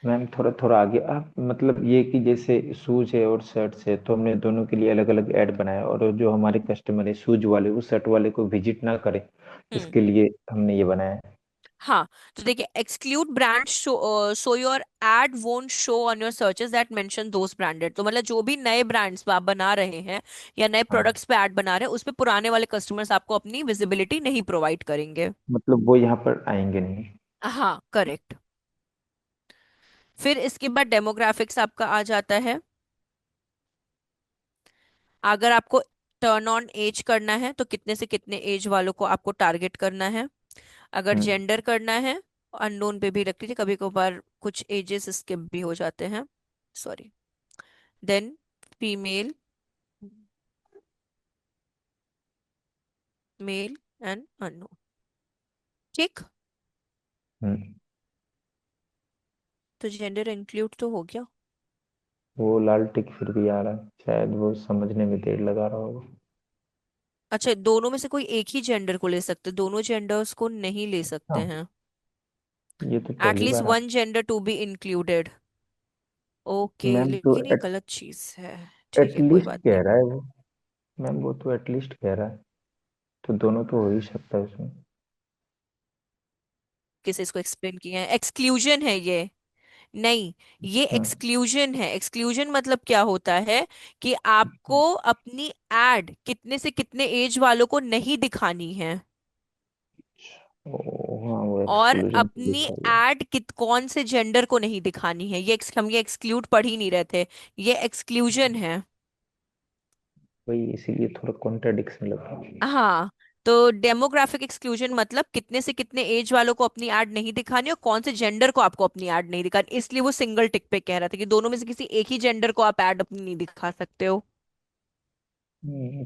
मैम थोड़ा थोड़ा आगे आप, मतलब ये कि जैसे शूज है और शर्ट्स है, तो हमने दोनों के लिए अलग अलग ऐड बनाया, और जो हमारे कस्टमर है शूज वाले उस शर्ट वाले को विजिट ना करे, हम्म। इसके लिए हमने ये बनाया है। हाँ, तो देखिए exclude brand show, so your add won't show on your searches that mention those branded, तो मतलब जो भी नए ब्रांड्स आप बना रहे हैं या नए हाँ, प्रोडक्ट्स पे ऐड बना रहे हैं, उस पे पुराने वाले कस्टमर्स आपको अपनी विजिबिलिटी नहीं प्रोवाइड करेंगे। मतलब वो यहाँ पर आएंगे नहीं। हाँ करेक्ट। फिर इसके बाद डेमोग्राफिक्स आपका आ जाता है। अगर आपको टर्न ऑन एज करना है तो कितने से कितने एज वालों को आपको टारगेट करना है। अगर हम्म, जेंडर करना है, अननोन पे भी रख लीजिए, कभी कभार कुछ एजेस स्किप भी हो जाते हैं, sorry. Then female, male and unknown. ठीक। हम्म। तो जेंडर इंक्लूड तो हो गया। वो लाल टिक फिर भी आ रहा है, शायद वो समझने में देर लगा रहा होगा। अच्छा, दोनों में से कोई एक ही जेंडर को ले सकते, दोनों जेंडर्स को नहीं ले सकते हाँ, हैं। ये तो पहली एटलीस्ट बार आ। One gender to be included. Okay, ma'am तो लेकिन ये गलत चीज है। ठीक है, कोई एटलीस्ट बात कह नहीं। रहा है वो। मैम वो तो एटलीस्ट कह रहा है, तो दोनों तो हो ही सकता है उसमें। किसे इसको एक्सप्लेन किया है, एक्सक्लूजन है ये। नहीं, ये हाँ, एक्सक्लूजन है। एक्सक्लूजन मतलब क्या होता है कि आपको अपनी एड कितने से कितने एज वालों को नहीं दिखानी है, ओ, हाँ वो और एक्सक्लूजन तो अपनी लिखा हुआ है। एड कित कौन से जेंडर को नहीं दिखानी है। हम ये एक्सक्लूड पढ़ ही नहीं रहे थे, ये एक्सक्लूजन है। वही, इसीलिए थोड़ा कॉन्ट्राडिक्शन लग रहा है। हाँ, तो डेमोग्राफिक एक्सक्लूजन मतलब कितने से कितने एज वालों को अपनी ऐड नहीं दिखानी और कौन से जेंडर को आपको अपनी ऐड नहीं दिखानी, इसलिए वो सिंगल टिक पे कह रहा था कि दोनों में से किसी एक ही जेंडर को आप ऐड अपनी नहीं दिखा सकते हो।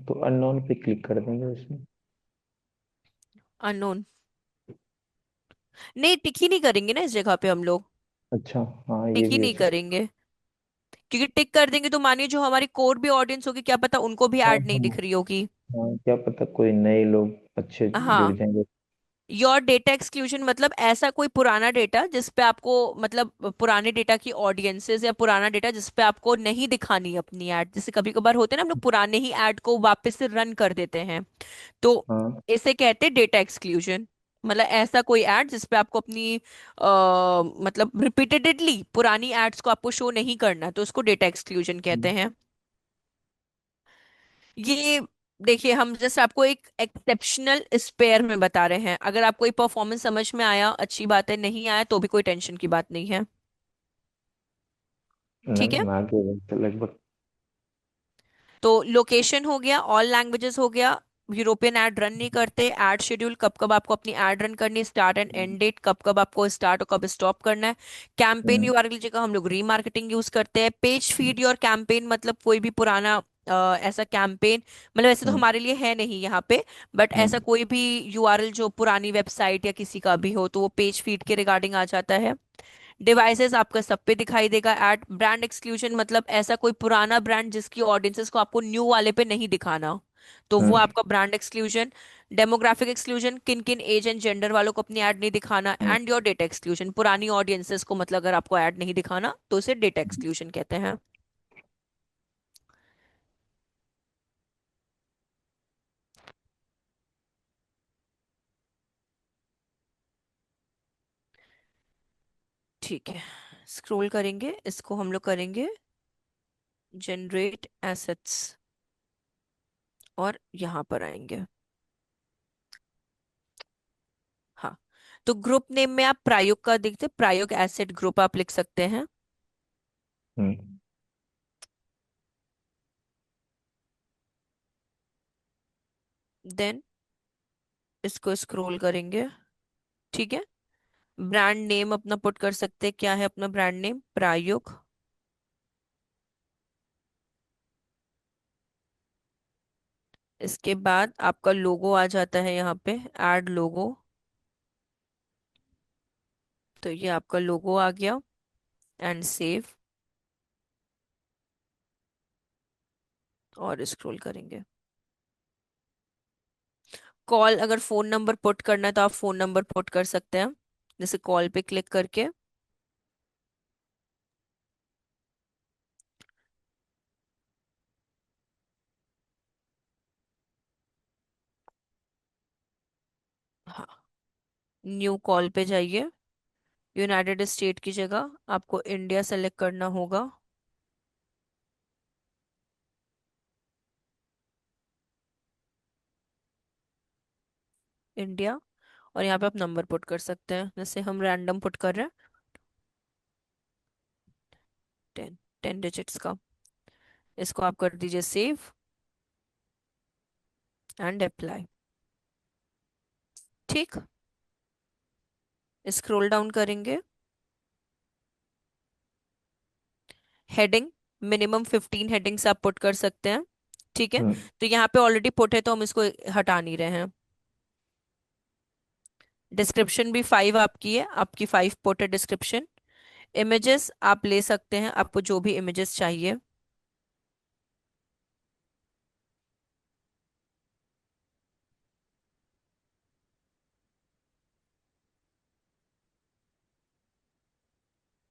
तो अननोन पे क्लिक कर देंगे उसमें। अननोन, नहीं टिक ही नहीं करेंगे ना इस जगह पे हम लोग, अच्छा, हाँ टिक ये ही भी हो नहीं सकता करेंगे। क्योंकि टिक कर देंगे तो मानिए जो हमारी कोर भी ऑडियंस होगी, क्या पता उनको भी है। हाँ ऐड नहीं हाँ दिख रही होगी। हाँ, क्या पता कोई नए लोग अच्छे जुड़ हाँ, जाएंगे। योर डेटा एक्सक्लूजन मतलब ऐसा कोई पुराना डेटा जिस पे आपको, मतलब पुराने डेटा की ऑडियंसेस या पुराना डेटा जिस पे आपको नहीं दिखानी अपनी ऐड, जैसे कभी कभार होते हैं ना हम लोग पुराने ही ऐड को वापस से रन कर देते हैं, तो हाँ। इसे कहते हैं डेटा एक्सक्लूजन। मतलब ऐसा कोई ऐड जिस पे आपको अपनी मतलब रिपीटेडली पुरानी एड्स को आपको शो नहीं करना, तो उसको डेटा एक्सक्लूजन कहते हम्म, हैं। ये देखिए, हम जस्ट आपको एक एक्सेप्शनल स्पेयर में बता रहे हैं, अगर आपको कोई परफॉर्मेंस समझ में आया अच्छी बात है, नहीं आया तो भी कोई टेंशन की बात नहीं है। ठीक है। नहीं आगे तो लगभग। तो लोकेशन हो गया, ऑल लैंग्वेजेस हो गया, यूरोपियन ऐड रन नहीं करते, ऐड शेड्यूल कब कब आपको अपनी ऐड रन करनी है, स्टार्ट एंड एंड डेट कब कब आपको स्टार्ट और कब स्टॉप करना है। कैंपेन हम्म। यूआरएल की जगह हम लोग रीमार्केटिंग यूज करते हैं। पेज फीड योर कैंपेन, मतलब कोई भी पुराना ऐसा कैंपेन, मतलब ऐसे तो हम्म। हमारे लिए है नहीं यहाँ पे, बट ऐसा हम्म। कोई भी यूआरएल जो पुरानी वेबसाइट या किसी का भी हो तो वो पेज फीड के रिगार्डिंग आ जाता है। डिवाइसेस आपका सब पे दिखाई देगा ऐड। ब्रांड एक्सक्लूजन मतलब ऐसा कोई पुराना ब्रांड जिसकी ऑडियंसेस को आपको न्यू वाले पे नहीं दिखाना, तो वो हम्म। आपका ब्रांड एक्सक्लूजन। डेमोग्राफिक एक्सक्लूजन, किन किन एज एंड जेंडर वालों को अपनी ऐड नहीं दिखाना। हम्म। एंड योर डेटा एक्सक्लूजन, पुरानी ऑडियंसेस को मतलब अगर आपको ऐड नहीं दिखाना तो उसे डेटा एक्सक्लूजन कहते हैं। ठीक है, स्क्रॉल करेंगे, इसको हम लोग करेंगे जनरेट एसेट्स, और यहाँ पर आएंगे। हाँ, तो ग्रुप नेम में आप प्रायोग का देखते, प्रायोग एसेट ग्रुप आप लिख सकते हैं। हम्म। देन इसको स्क्रॉल करेंगे। ठीक है, ब्रांड नेम अपना पुट कर सकते हैं, क्या है अपना ब्रांड नेम, प्रायोग। इसके बाद आपका लोगो आ जाता है यहाँ पे, ऐड लोगो। तो ये आपका लोगो आ गया, एंड सेव, और स्क्रॉल करेंगे। कॉल, अगर फोन नंबर पुट करना है तो आप फोन नंबर पुट कर सकते हैं, जैसे कॉल पे क्लिक करके। हाँ, न्यू कॉल पे जाइए, यूनाइटेड स्टेट की जगह आपको इंडिया सेलेक्ट करना होगा। इंडिया, और यहाँ पे आप नंबर पुट कर सकते हैं, जैसे हम रैंडम पुट कर रहे हैं, 10, 10 डिजिट्स का। इसको आप कर दीजिए सेव, एंड अप्लाई। ठीक, स्क्रॉल डाउन करेंगे। हेडिंग, मिनिमम 15 हेडिंग्स आप पुट कर सकते हैं। ठीक है, हम्म। तो यहाँ पे ऑलरेडी पुट है तो हम इसको हटा नहीं रहे हैं। डिस्क्रिप्शन भी 5 आपकी है, आपकी 5 पुट है डिस्क्रिप्शन। इमेजेस आप ले सकते हैं, आपको जो भी इमेजेस चाहिए।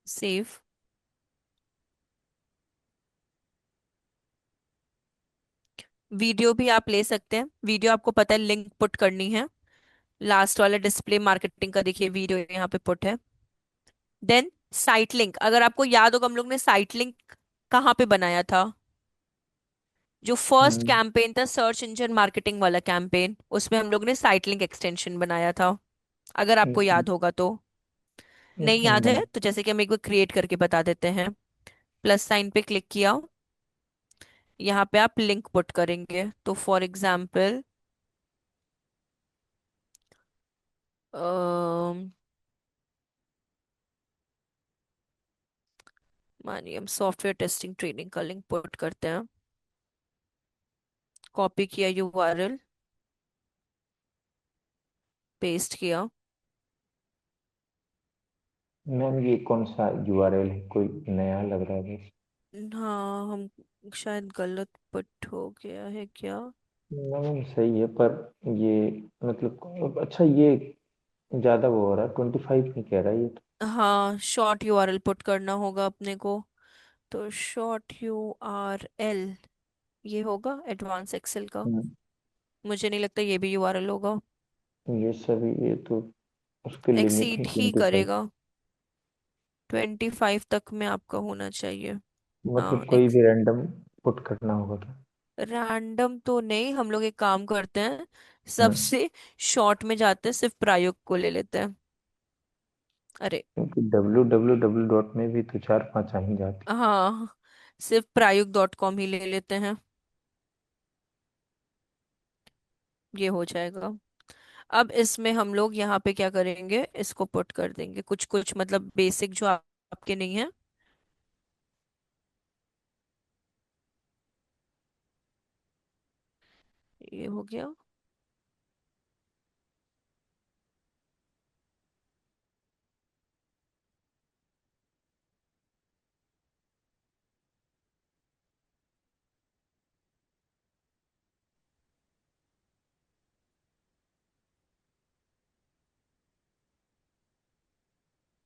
सेव। वीडियो भी आप ले सकते हैं, वीडियो आपको पता है लिंक पुट करनी है। लास्ट वाला डिस्प्ले मार्केटिंग का देखिए, वीडियो यहाँ पे पुट है। देन साइट लिंक, अगर आपको याद होगा हम लोग ने साइट लिंक कहाँ पे बनाया था, जो फर्स्ट हम्म। कैंपेन था सर्च इंजन मार्केटिंग वाला कैंपेन, उसमें हम लोग ने साइट लिंक एक्सटेंशन बनाया था, अगर आपको हम्म। याद होगा तो। नहीं याद है तो जैसे कि हम एक बार क्रिएट करके बता देते हैं। प्लस साइन पे क्लिक किया, यहाँ पे आप लिंक पुट करेंगे, तो फॉर एग्जाम्पल मानिए हम सॉफ्टवेयर टेस्टिंग ट्रेनिंग का लिंक पुट करते हैं। कॉपी किया यूआरएल, पेस्ट किया। मैम ये कौन सा यूआरएल है, कोई नया लग रहा है बस। हाँ, हम शायद गलत पुट हो गया है क्या। मैम सही है पर ये मतलब अच्छा ये ज्यादा वो हो रहा है, 25 में कह रहा है ये तो। हाँ, शॉर्ट यूआरएल पुट करना होगा अपने को, तो शॉर्ट यूआरएल ये होगा एडवांस एक्सेल का। हम्म। मुझे नहीं लगता ये भी यूआरएल होगा। ये सभी ये तो उसकी लिमिट है एक्सीड ही 25। करेगा, 25 तक में आपका होना चाहिए। हाँ, मतलब कोई भी रैंडम पुट करना होगा तो। रैंडम तो नहीं, हम लोग एक काम करते हैं, हम्म। सबसे शॉर्ट में जाते हैं, सिर्फ प्रायोग को ले लेते हैं। अरे, क्योंकि www डॉट में भी तो 4 5 आ ही जाती। हाँ, सिर्फ प्रायोग डॉट कॉम ही ले लेते हैं। ये हो जाएगा। अब इसमें हम लोग यहाँ पे क्या करेंगे, इसको पुट कर देंगे कुछ कुछ, मतलब बेसिक जो आपके नहीं है। ये हो गया।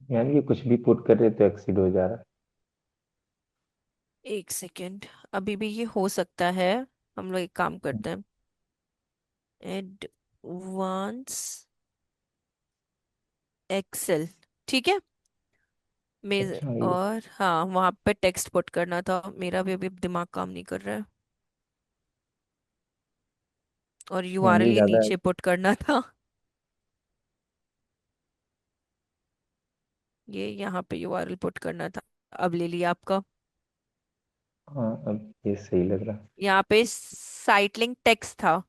यानी कि कुछ भी पुट कर रहे तो एक्सीड हो जा रहा। एक सेकेंड, अभी भी ये हो सकता है। हम लोग एक काम करते हैं, एडवांस एक्सेल, ठीक है। मेरे अच्छा ये। और हाँ, वहां पे टेक्स्ट पुट करना था, मेरा भी अभी दिमाग काम नहीं कर रहा है। और यानी यूआरएल कि ये ज्यादा। नीचे पुट करना था। ये यहाँ पे यूआरएल पुट करना था। अब ले लिया आपका। हाँ अब ये सही लग रहा। यहाँ पे साइट लिंक टेक्स्ट था,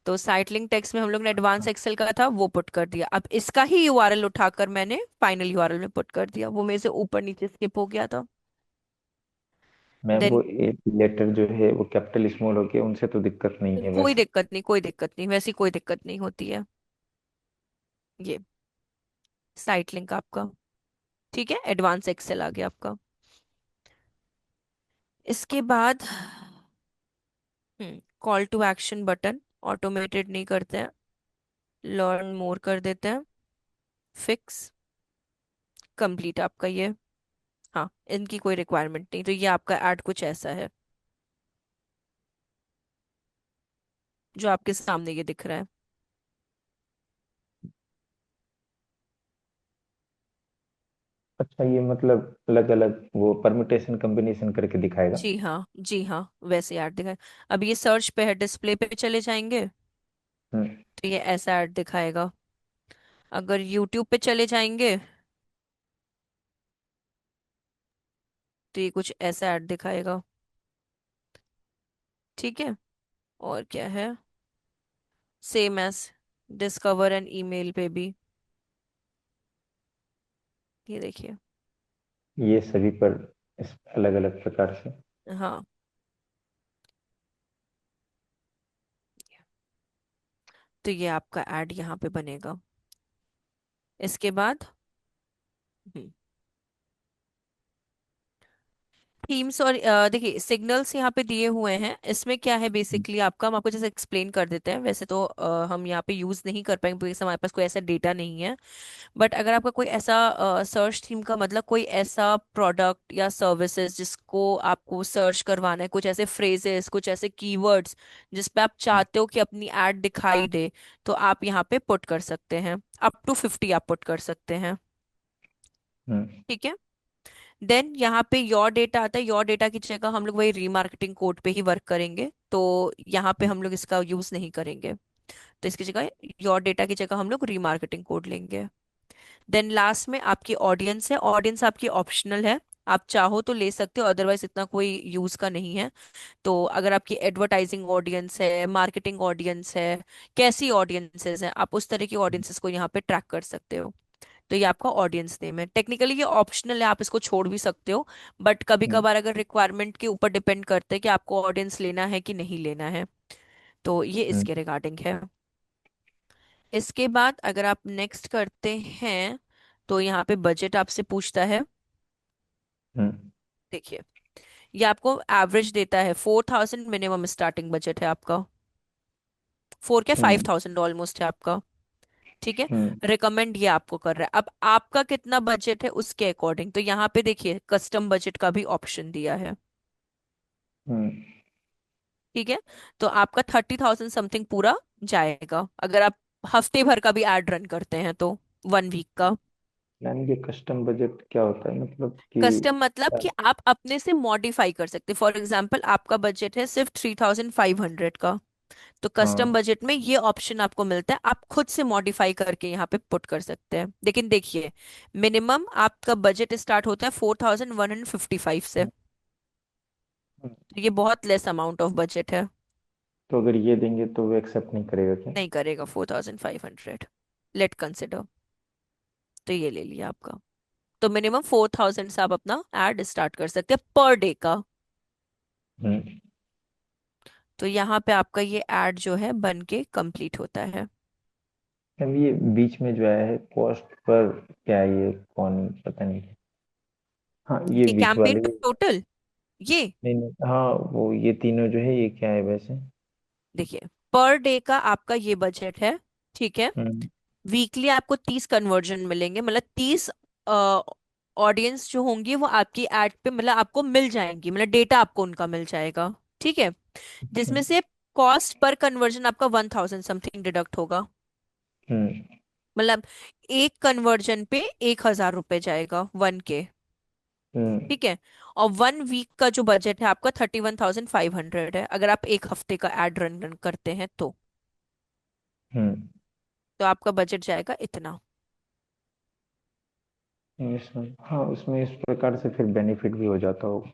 तो साइट लिंक टेक्स्ट में हम लोग ने एडवांस एक्सेल का था वो पुट कर दिया। अब इसका ही यूआरएल उठाकर मैंने फाइनल यूआरएल में पुट कर दिया, वो मेरे से ऊपर नीचे स्किप हो गया था। मैम वो देन एक लेटर जो है वो कैपिटल स्मॉल हो गया, उनसे तो दिक्कत नहीं है कोई वैसे। दिक्कत नहीं, कोई दिक्कत नहीं, वैसी कोई दिक्कत नहीं होती है। ये साइट लिंक आपका ठीक है, एडवांस एक्सेल आ गया आपका। इसके बाद call to action button automated नहीं करते हैं, लर्न मोर कर देते हैं, फिक्स, कंप्लीट आपका ये। हाँ, इनकी कोई रिक्वायरमेंट नहीं, तो ये आपका ऐड कुछ ऐसा है जो आपके सामने ये दिख रहा है। अच्छा ये मतलब अलग अलग वो परम्यूटेशन कॉम्बिनेशन करके दिखाएगा। जी हाँ, जी हाँ, वैसे ऐड दिखाए। अब ये सर्च पे है, डिस्प्ले पे चले जाएंगे हम्म। तो ये ऐसा ऐड दिखाएगा। अगर यूट्यूब पे चले जाएंगे तो ये कुछ ऐसा ऐड दिखाएगा, ठीक है। और क्या है, same as discover and email पे भी, ये देखिए। ये सभी पर इस अलग अलग प्रकार से। हाँ, तो ये आपका ऐड यहाँ पे बनेगा। इसके बाद थीम्स और देखिए सिग्नल्स यहाँ पे दिए हुए हैं। इसमें क्या है बेसिकली आपका, हम आपको जैसे एक्सप्लेन कर देते हैं। वैसे तो हम यहाँ पे यूज नहीं कर पाएंगे क्योंकि हमारे पास कोई ऐसा डेटा नहीं है। बट अगर आपका कोई ऐसा सर्च थीम का मतलब कोई ऐसा प्रोडक्ट या सर्विसेज जिसको आपको सर्च करवाना है, कुछ ऐसे फ्रेजेस, कुछ ऐसे कीवर्ड्स जिस पे आप चाहते हो कि अपनी एड दिखाई दे, तो आप यहाँ पे पुट कर सकते हैं। अप टू 50 आप पुट कर सकते हैं, हम्म। ठीक है। देन यहाँ पे योर डेटा आता है। योर डेटा की जगह हम लोग वही रीमार्केटिंग कोड पे ही वर्क करेंगे, तो यहाँ पे हम लोग इसका यूज नहीं करेंगे। तो इसकी जगह, योर डेटा की जगह हम लोग रीमार्केटिंग कोड लेंगे। देन लास्ट में आपकी ऑडियंस है। ऑडियंस आपकी ऑप्शनल है, आप चाहो तो ले सकते हो, अदरवाइज इतना कोई यूज का नहीं है। तो अगर आपकी एडवर्टाइजिंग ऑडियंस है, मार्केटिंग ऑडियंस है, कैसी ऑडियंसेस हैं, आप उस तरह की ऑडियंसेस को यहाँ पे ट्रैक कर सकते हो। तो ये आपका ऑडियंस नेम है। टेक्निकली ये ऑप्शनल है, आप इसको छोड़ भी सकते हो, बट कभी हम्म। कभार अगर रिक्वायरमेंट के ऊपर डिपेंड करता है कि आपको ऑडियंस लेना है कि नहीं लेना है। तो ये हम्म। इसके रिगार्डिंग है। इसके बाद अगर आप नेक्स्ट करते हैं तो यहाँ पे बजट आपसे पूछता है। हम्म। देखिए, ये आपको एवरेज देता है 4000 मिनिमम स्टार्टिंग बजट है आपका। 4 क्या, फाइव हम्म। थाउजेंड ऑलमोस्ट है आपका, ठीक है। हम्म। रिकमेंड ये आपको कर रहा है। अब आपका कितना बजट है उसके अकॉर्डिंग, तो यहाँ पे देखिए कस्टम बजट का भी ऑप्शन दिया है, हम्म। ठीक है। तो आपका 30,000 समथिंग पूरा जाएगा अगर आप हफ्ते भर का भी एड रन करते हैं तो, 1 वीक का। यानी कि कस्टम बजट क्या होता है मतलब कि। कस्टम मतलब कि आप अपने से मॉडिफाई कर सकते हैं। फॉर एग्जाम्पल आपका बजट है सिर्फ 3,500 का, तो कस्टम हाँ। बजट में ये ऑप्शन आपको मिलता है, आप खुद से मॉडिफाई करके यहाँ पे पुट कर सकते हैं। लेकिन देखिए, मिनिमम आपका बजट स्टार्ट होता है 4,155 से, हम्म। तो ये बहुत लेस अमाउंट ऑफ बजट है। तो अगर ये देंगे तो वो एक्सेप्ट नहीं करेगा क्या? नहीं करेगा 4500। Late consider. तो ये ले लिया आपका। तो मिनिमम 4000 से आप अपना एड स्टार्ट कर सकते हैं पर डे का। हम्म। तो यहाँ पे आपका ये एड जो है बन के कंप्लीट होता है। अब ये बीच में जो है कॉस्ट पर क्या है, ये कौन पता नहीं। हाँ ये ये बीच कैंपेन वाले का टोटल। ये नहीं नहीं, हाँ वो ये तीनों जो है ये क्या है वैसे? देखिए, पर डे का आपका ये बजट है। ठीक है। हम्म। वीकली आपको 30 कन्वर्जन मिलेंगे, मतलब 30 ऑडियंस जो होंगी वो आपकी एड पे मतलब आपको मिल जाएंगी, मतलब डेटा आपको उनका मिल जाएगा। ठीक है। अच्छा। जिसमें से कॉस्ट पर कन्वर्जन आपका 1000 समथिंग डिडक्ट होगा। हम्म। मतलब एक कन्वर्जन पे 1000 रुपए जाएगा 1K। हम्म। ठीक है। और 1 वीक का जो बजट है आपका 31,500 है, अगर आप एक हफ्ते का एड रन करते हैं हम्म। तो आपका बजट जाएगा इतना। हाँ उसमें इस प्रकार से फिर बेनिफिट भी हो जाता होगा।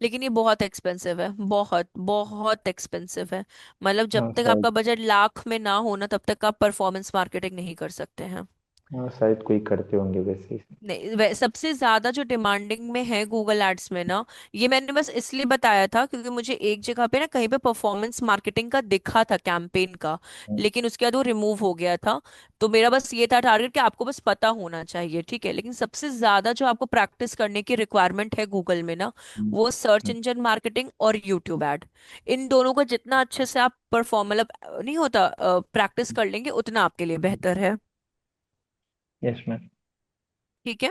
लेकिन ये बहुत एक्सपेंसिव है, बहुत बहुत एक्सपेंसिव है। मतलब जब हाँ तक शायद। आपका बजट लाख में ना होना तब तक आप परफॉर्मेंस मार्केटिंग नहीं कर सकते हैं। हाँ शायद कोई करते होंगे वैसे ही। नहीं, सबसे ज्यादा जो डिमांडिंग में है गूगल एड्स में ना, ये मैंने बस इसलिए बताया था क्योंकि मुझे एक जगह पे ना कहीं पे परफॉर्मेंस मार्केटिंग का दिखा था कैंपेन का। हम्म। लेकिन उसके बाद वो रिमूव हो गया था। तो मेरा बस ये था टारगेट कि आपको बस पता होना चाहिए, ठीक है। लेकिन सबसे ज्यादा जो आपको प्रैक्टिस करने की रिक्वायरमेंट है गूगल में ना, हम्म। वो सर्च हम्म। इंजन मार्केटिंग और यूट्यूब एड। इन दोनों को जितना अच्छे से आप परफॉर्म मतलब नहीं होता प्रैक्टिस कर लेंगे उतना आपके लिए बेहतर है। Yes ma'am. ठीक है।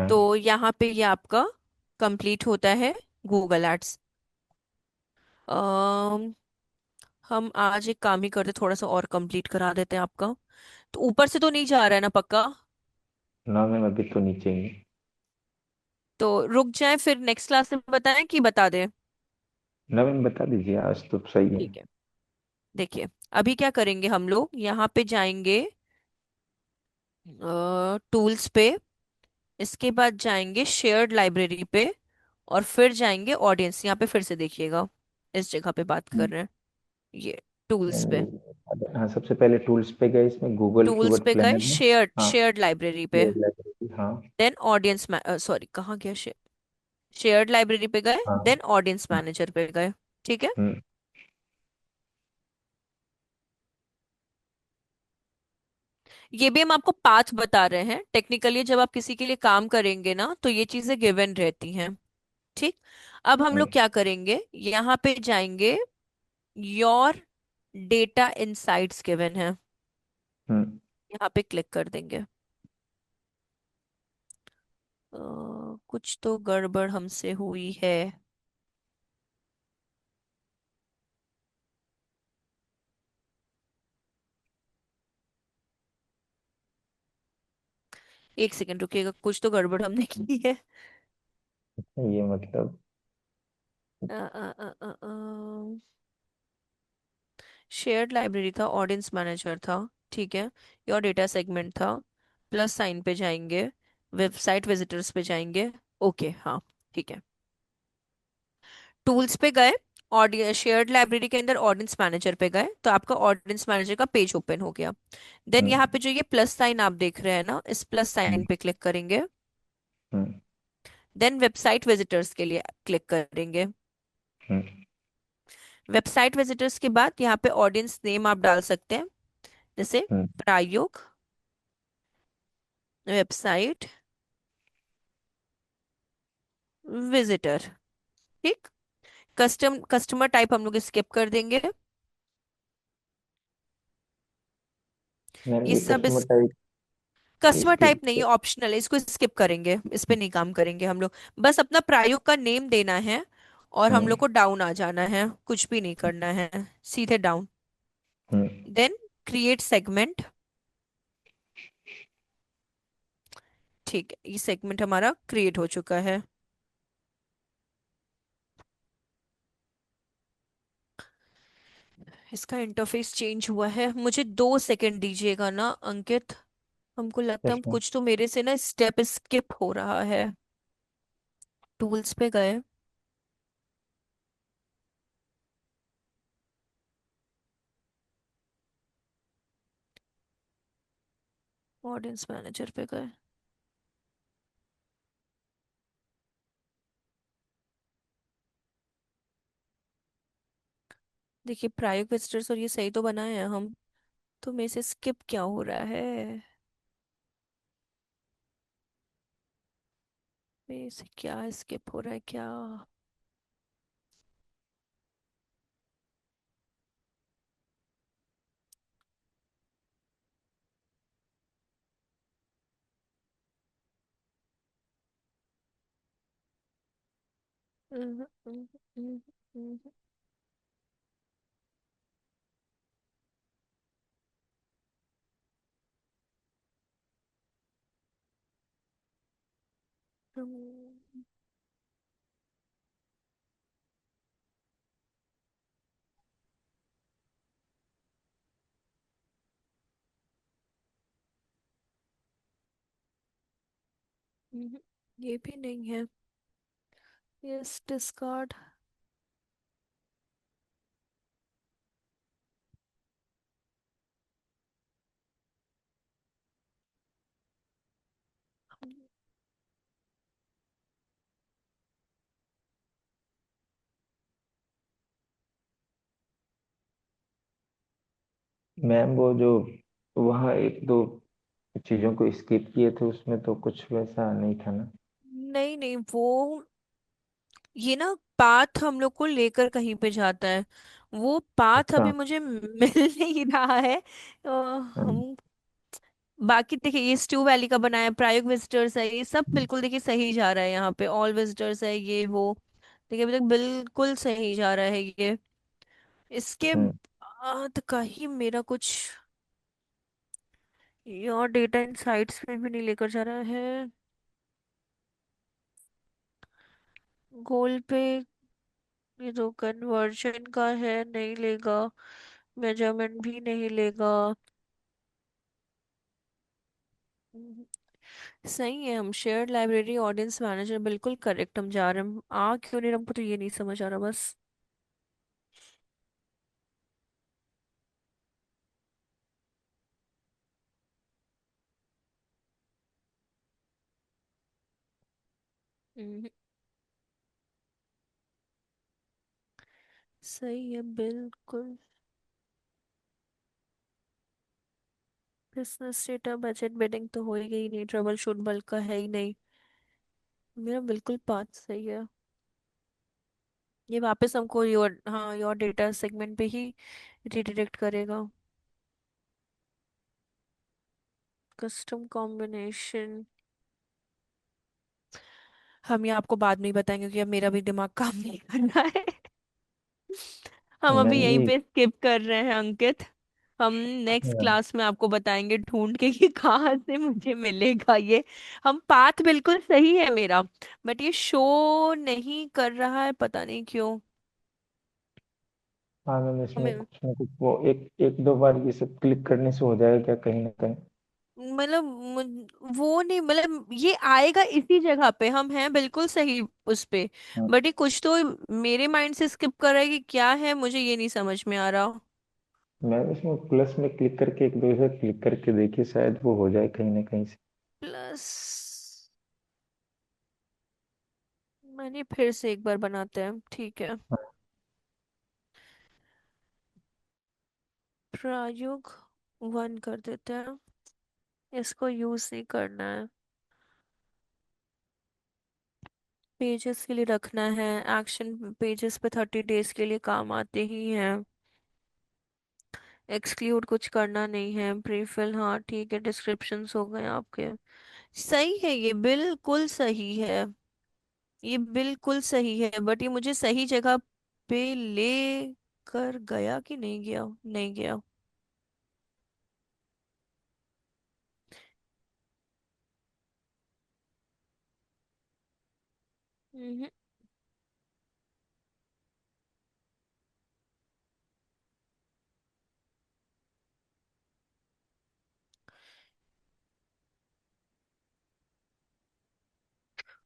तो हाँ। यहाँ पे ये आपका कंप्लीट होता है गूगल एड्स। अम हम आज एक काम ही करते, थोड़ा सा और कंप्लीट करा देते हैं आपका। तो ऊपर से तो नहीं जा रहा है ना पक्का? ना मैम अभी तो नीचे ही है। तो रुक जाए फिर नेक्स्ट क्लास में बताएं कि बता दें? ना मैम बता दीजिए, आज तो सही है। ठीक है। देखिए, अभी क्या करेंगे हम लोग, यहाँ पे जाएंगे टूल्स पे, इसके बाद जाएंगे शेयर्ड लाइब्रेरी पे, और फिर जाएंगे ऑडियंस। यहाँ पे फिर से देखिएगा, इस जगह पे बात कर हम्म। रहे हैं, ये टूल्स पे। हाँ सबसे पहले टूल्स पे गए, इसमें गूगल टूल्स कीवर्ड पे गए, प्लानर में। शेयर्ड हाँ शेयर्ड लाइब्रेरी पे। ये लाइब्रेरी, हाँ। देन ऑडियंस, सॉरी कहाँ गया, शेयर्ड लाइब्रेरी पे गए, हाँ। देन ऑडियंस हाँ। मैनेजर पे गए। ठीक है। हम्म। ये भी हम आपको पाथ बता रहे हैं, टेक्निकली जब आप किसी के लिए काम करेंगे ना तो ये चीजें गिवन रहती हैं। ठीक। अब हम हम्म। लोग क्या करेंगे, यहाँ पे जाएंगे, योर डेटा इनसाइट्स गिवन है, हम्म। यहाँ पे क्लिक कर देंगे। कुछ तो गड़बड़ हमसे हुई है। एक सेकंड रुकिएगा, कुछ तो गड़बड़ हमने की है। ये मतलब। शेयर्ड लाइब्रेरी था, ऑडियंस मैनेजर था। ठीक है। योर डेटा सेगमेंट था, प्लस साइन पे जाएंगे, वेबसाइट विजिटर्स पे जाएंगे। ओके हाँ, ठीक है। टूल्स पे गए, ऑडियंस शेयर्ड लाइब्रेरी के अंदर ऑडियंस मैनेजर पे गए तो आपका ऑडियंस मैनेजर का पेज ओपन हो गया। देन यहाँ हम्म। पे जो ये प्लस साइन आप देख रहे हैं ना, इस प्लस हम्म। साइन पे क्लिक करेंगे। हम्म। देन वेबसाइट विजिटर्स के लिए क्लिक करेंगे। हम्म। वेबसाइट विजिटर्स के बाद यहाँ पे ऑडियंस नेम आप डाल सकते हैं, जैसे हम्म। प्रायोग वेबसाइट विजिटर। ठीक। कस्टमर टाइप हम लोग स्किप कर देंगे। मैम ये ये सब कस्टमर इस टाइप कस्टमर इसकी। टाइप नहीं है, ऑप्शनल है, इसको स्किप करेंगे, इस पे नहीं काम करेंगे हम लोग। बस अपना प्रारूप का नेम देना है, और हम हम्म। लोग को डाउन आ जाना है, कुछ भी नहीं करना है, सीधे down. Hmm. Then create segment. ठीक है, ये सेगमेंट हमारा क्रिएट हो चुका है। इसका इंटरफेस चेंज हुआ है, मुझे 2 सेकंड दीजिएगा ना अंकित। हमको लगता है यस हम मैम। कुछ तो मेरे से ना स्टेप स्किप हो रहा है। टूल्स पे गए, ऑडियंस मैनेजर पे गए। देखिए प्राइवेट विजिटर्स और ये सही तो बनाए हैं हम, तो मेरे से स्किप क्या हो रहा है, मेरे से क्या स्किप हो रहा है क्या। हम्म, हम्म, हम्म, हम्म, हम्म, ये भी नहीं है। Yes discard. मैम वो जो वहाँ एक दो चीजों को स्किप किए थे, उसमें तो कुछ वैसा नहीं था ना। नहीं नहीं, वो ये ना पाथ हम लोग को लेकर कहीं पे जाता है, वो पाथ अच्छा। अभी मुझे मिल नहीं रहा है। हम्म। हम बाकी देखिए ये स्टू वैली का बनाया, प्रायोगिक विजिटर्स है, ये सब बिल्कुल देखिए सही जा रहा है, यहाँ पे ऑल विजिटर्स है ये वो, देखिए अभी तक बिल्कुल सही जा रहा है ये। इसके हम्म। बाद का ही मेरा कुछ, ये और डेटा इनसाइट्स में भी नहीं लेकर जा रहा है। गोल पे ये तो कन्वर्जन का है, नहीं लेगा, मेजरमेंट भी नहीं लेगा। हम्म, सही है, हम शेयर्ड लाइब्रेरी ऑडियंस मैनेजर बिल्कुल करेक्ट हम जा रहे हैं, आ क्यों नहीं रहा, हमको तो ये नहीं समझ आ रहा बस। हम्म, सही है बिल्कुल। बिजनेस डेटा बजट बिडिंग तो होएगा ही नहीं, ट्रबल शूट बल्क का है ही नहीं। मेरा बिल्कुल पाथ सही है। ये वापस हमको योर, हाँ योर डेटा सेगमेंट पे ही रिडायरेक्ट करेगा। कस्टम कॉम्बिनेशन हम ये आपको बाद में ही बताएंगे, क्योंकि अब मेरा भी दिमाग काम नहीं कर रहा है। हम अभी मैम यहीं ये पे स्किप कर रहे हैं अंकित। हम नेक्स्ट हाँ, क्लास में आपको बताएंगे ढूंढ के कि कहाँ से मुझे मिलेगा ये। हम पाथ बिल्कुल सही है मेरा, बट ये शो नहीं कर रहा है, पता नहीं क्यों। हाँ मैम इसमें हमें कुछ ना कुछ वो एक एक दो बार ये सब क्लिक करने से हो जाएगा क्या, कहीं ना कहीं। मतलब वो नहीं, मतलब ये आएगा इसी जगह पे, हम हैं बिल्कुल सही उस पे, हाँ, बट ये कुछ तो मेरे माइंड से स्किप कर रहा है, कि क्या है मुझे ये नहीं समझ में आ रहा। मैम इसमें प्लस में क्लिक करके एक दो से क्लिक करके देखिए, शायद वो हो जाए कहीं ना कहीं से। प्लस मैंने फिर से एक बार बनाते हैं, ठीक है। हाँ, प्रायोग वन कर देते हैं, इसको यूज नहीं करना है, पेजेस के लिए रखना है, एक्शन पेजेस पे 30 डेज के लिए काम आते ही हैं। एक्सक्लूड कुछ करना नहीं है, प्रीफिल हाँ ठीक है, डिस्क्रिप्शंस हो गए आपके। सही है, ये बिल्कुल सही है, ये बिल्कुल सही है, बट ये मुझे सही जगह पे ले कर गया कि नहीं गया, नहीं गया।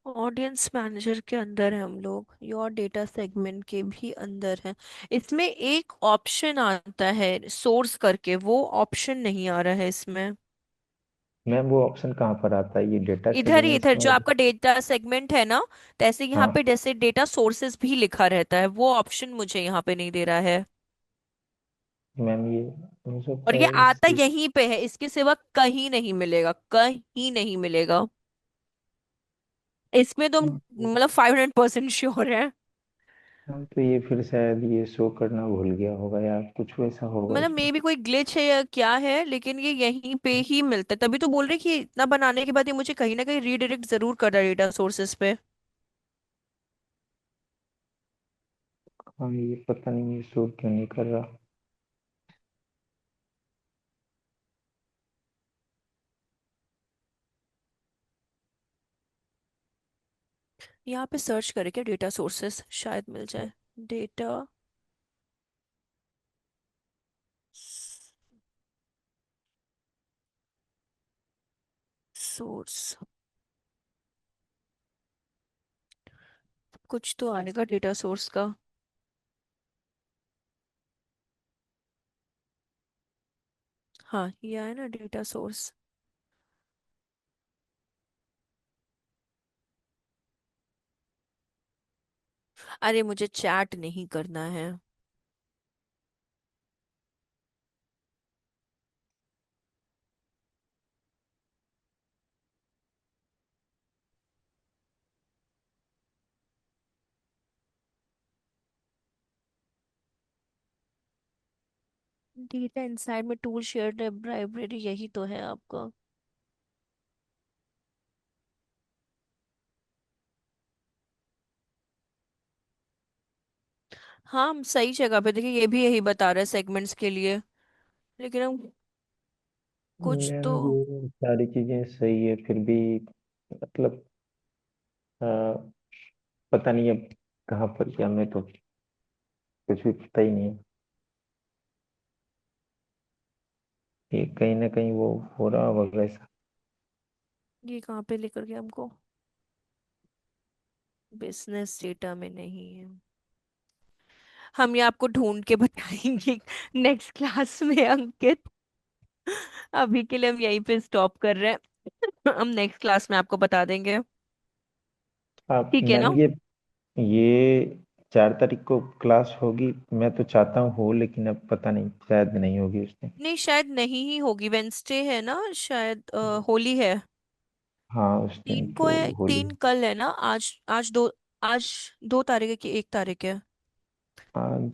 ऑडियंस मैनेजर के अंदर है हम लोग, योर डेटा सेगमेंट के भी अंदर है। इसमें एक ऑप्शन आता है सोर्स करके, वो ऑप्शन नहीं आ रहा है इसमें। मैम वो ऑप्शन कहाँ पर आता है, ये डेटा इधर ही, सेगमेंट्स इधर में? जो आपका डेटा सेगमेंट है ना, तैसे यहाँ पे हाँ जैसे डेटा सोर्सेस भी लिखा रहता है, वो ऑप्शन मुझे यहाँ पे नहीं दे रहा है। मैम, ये हो और सकता ये है आता इसकी। यहीं पे है, इसके सिवा कहीं नहीं मिलेगा, कहीं नहीं मिलेगा। इसमें तो हम मतलब 500% श्योर है। हाँ, तो ये फिर शायद ये शो करना भूल गया होगा या कुछ वैसा होगा मतलब उसमें। मे भी कोई ग्लिच है या क्या है, लेकिन ये यहीं पे ही मिलता है, तभी तो बोल रहे कि इतना बनाने के बाद ये मुझे कहीं ना कहीं रीडायरेक्ट जरूर कर रहा है डेटा सोर्सेस पे। हाँ, ये पता नहीं ये शो क्यों नहीं कर रहा। यहाँ पे सर्च करे क्या डेटा सोर्सेस, शायद मिल जाए। डेटा सोर्स, कुछ तो आएगा डेटा सोर्स का। हाँ ये आया ना डेटा सोर्स। अरे मुझे चैट नहीं करना है। डेटा इनसाइड में टूल शेयर लाइब्रेरी, यही तो है आपका। हाँ हम सही जगह पे देखिए, ये भी यही बता रहा है सेगमेंट्स के लिए, लेकिन हम कुछ तो। मैम ये सारी चीजें सही है फिर भी, मतलब पता नहीं अब कहाँ पर क्या, मैं तो कुछ भी पता ही नहीं है। ये कहीं ना कहीं वो हो रहा होगा ऐसा। ये कहाँ पे लेकर गया हमको, बिजनेस डेटा में नहीं है। हम ये आपको ढूंढ के बताएंगे नेक्स्ट क्लास में अंकित। अभी के लिए हम यहीं पे स्टॉप कर रहे हैं। हम नेक्स्ट क्लास में आपको बता देंगे। आप ठीक है मैम, ना? ये 4 तारीख को क्लास होगी, मैं तो चाहता हूँ हो, लेकिन अब पता नहीं, शायद नहीं होगी उस दिन। नहीं शायद नहीं ही होगी, वेंसडे है ना शायद, होली है। हाँ, उस दिन 3 को तो है, होली। 3 कल है ना, आज आज दो, आज 2 तारीख है कि 1 तारीख है? आज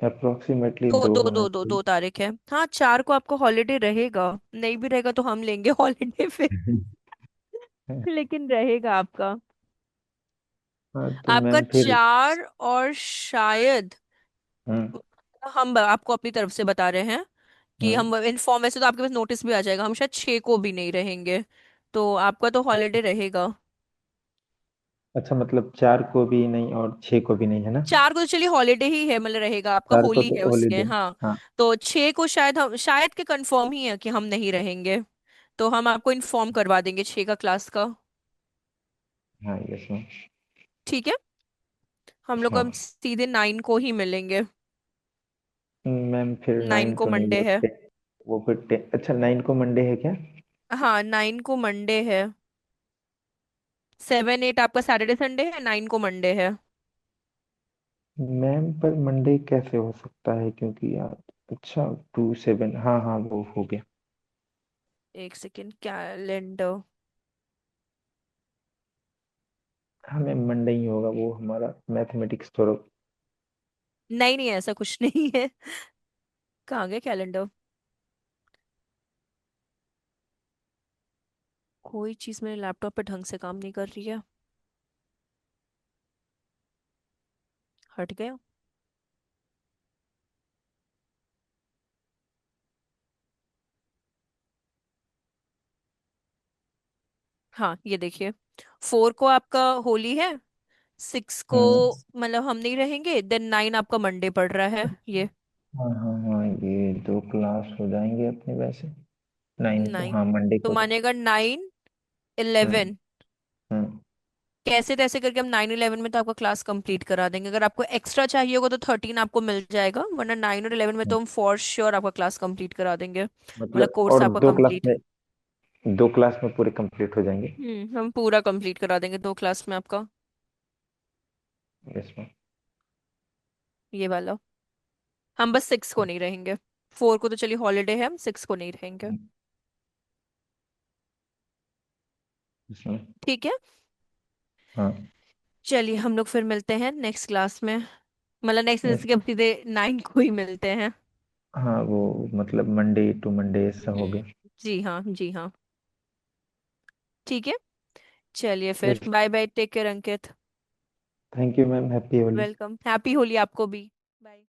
अप्रोक्सीमेटली दो दो दो होना दो दो चाहिए। 2 तारीख है। हाँ 4 को आपको हॉलीडे रहेगा, नहीं भी रहेगा तो हम लेंगे हॉलीडे फिर। लेकिन रहेगा आपका। हाँ तो आपका मैम फिर। 4 और शायद, हम्म। हम आपको अपनी तरफ से बता रहे हैं कि हम्म। हम इन्फॉर्म, वैसे तो आपके पास नोटिस भी आ जाएगा, हम शायद 6 को भी नहीं रहेंगे, तो आपका तो हॉलीडे रहेगा। अच्छा, मतलब 4 को भी नहीं और 6 को भी नहीं, है ना? 4 को तो चलिए हॉलीडे ही है, मतलब रहेगा आपका, 4 को होली तो है उसके, हॉलीडे। हाँ। हाँ। तो 6 को शायद, हम शायद के कंफर्म ही है कि हम नहीं रहेंगे, तो हम आपको इन्फॉर्म करवा देंगे 6 का क्लास का। हाँ, यस मैम। ठीक है, हम लोग हाँ हम सीधे 9 को ही मिलेंगे। मैम, फिर 9 9 को को नहीं, मंडे वो है। वो फिर अच्छा, 9 को मंडे है क्या? हाँ 9 को मंडे है। 7 8 आपका सैटरडे संडे है, 9 को मंडे है। मैम पर मंडे कैसे हो सकता है, क्योंकि यार, अच्छा, 2 7, हाँ हाँ, वो हो गया। एक सेकेंड, कैलेंडर। हाँ मैम, मंडे ही होगा, वो हमारा मैथमेटिक्स थोड़ा। नहीं नहीं ऐसा कुछ नहीं है। कहाँ गया कैलेंडर? कोई चीज मेरे लैपटॉप पे ढंग से काम नहीं कर रही है। हट गया। हाँ ये देखिए, 4 को आपका होली है, 6 को हम्म। मतलब हम नहीं रहेंगे, देन 9 आपका मंडे पड़ रहा है ये। हाँ हाँ हाँ, ये 2 क्लास हो जाएंगे अपने वैसे। 9 को, 9 हाँ, मंडे तो को तो। मानेगा 9 हम्म। 11, हम्म। कैसे तैसे करके हम 9 11 में तो आपका क्लास कंप्लीट करा देंगे। अगर आपको एक्स्ट्रा चाहिए होगा तो 13 आपको मिल जाएगा, वरना 9 और 11 में तो हम फॉर श्योर आपका क्लास कंप्लीट करा देंगे, मतलब मतलब कोर्स और आपका दो क्लास कंप्लीट। में 2 क्लास में पूरे कंप्लीट हो जाएंगे। हम पूरा कंप्लीट करा देंगे 2 क्लास में आपका, यस मैम। ये वाला। हम बस 6 को नहीं रहेंगे, 4 को तो चलिए हॉलीडे है, हम 6 को नहीं रहेंगे। Yes ma'am. ठीक है। हाँ। चलिए हम लोग फिर मिलते हैं नेक्स्ट क्लास में, मतलब नेक्स्ट यस। इसके अब सीधे 9 को ही मिलते हैं। हाँ वो मतलब मंडे टू मंडे ऐसा हो गया। जी हाँ, जी हाँ। ठीक है। चलिए फिर yes. Bye bye, take care Ankit. Thank you ma'am, happy Holi. Welcome, happy Holi आपको भी। बाय।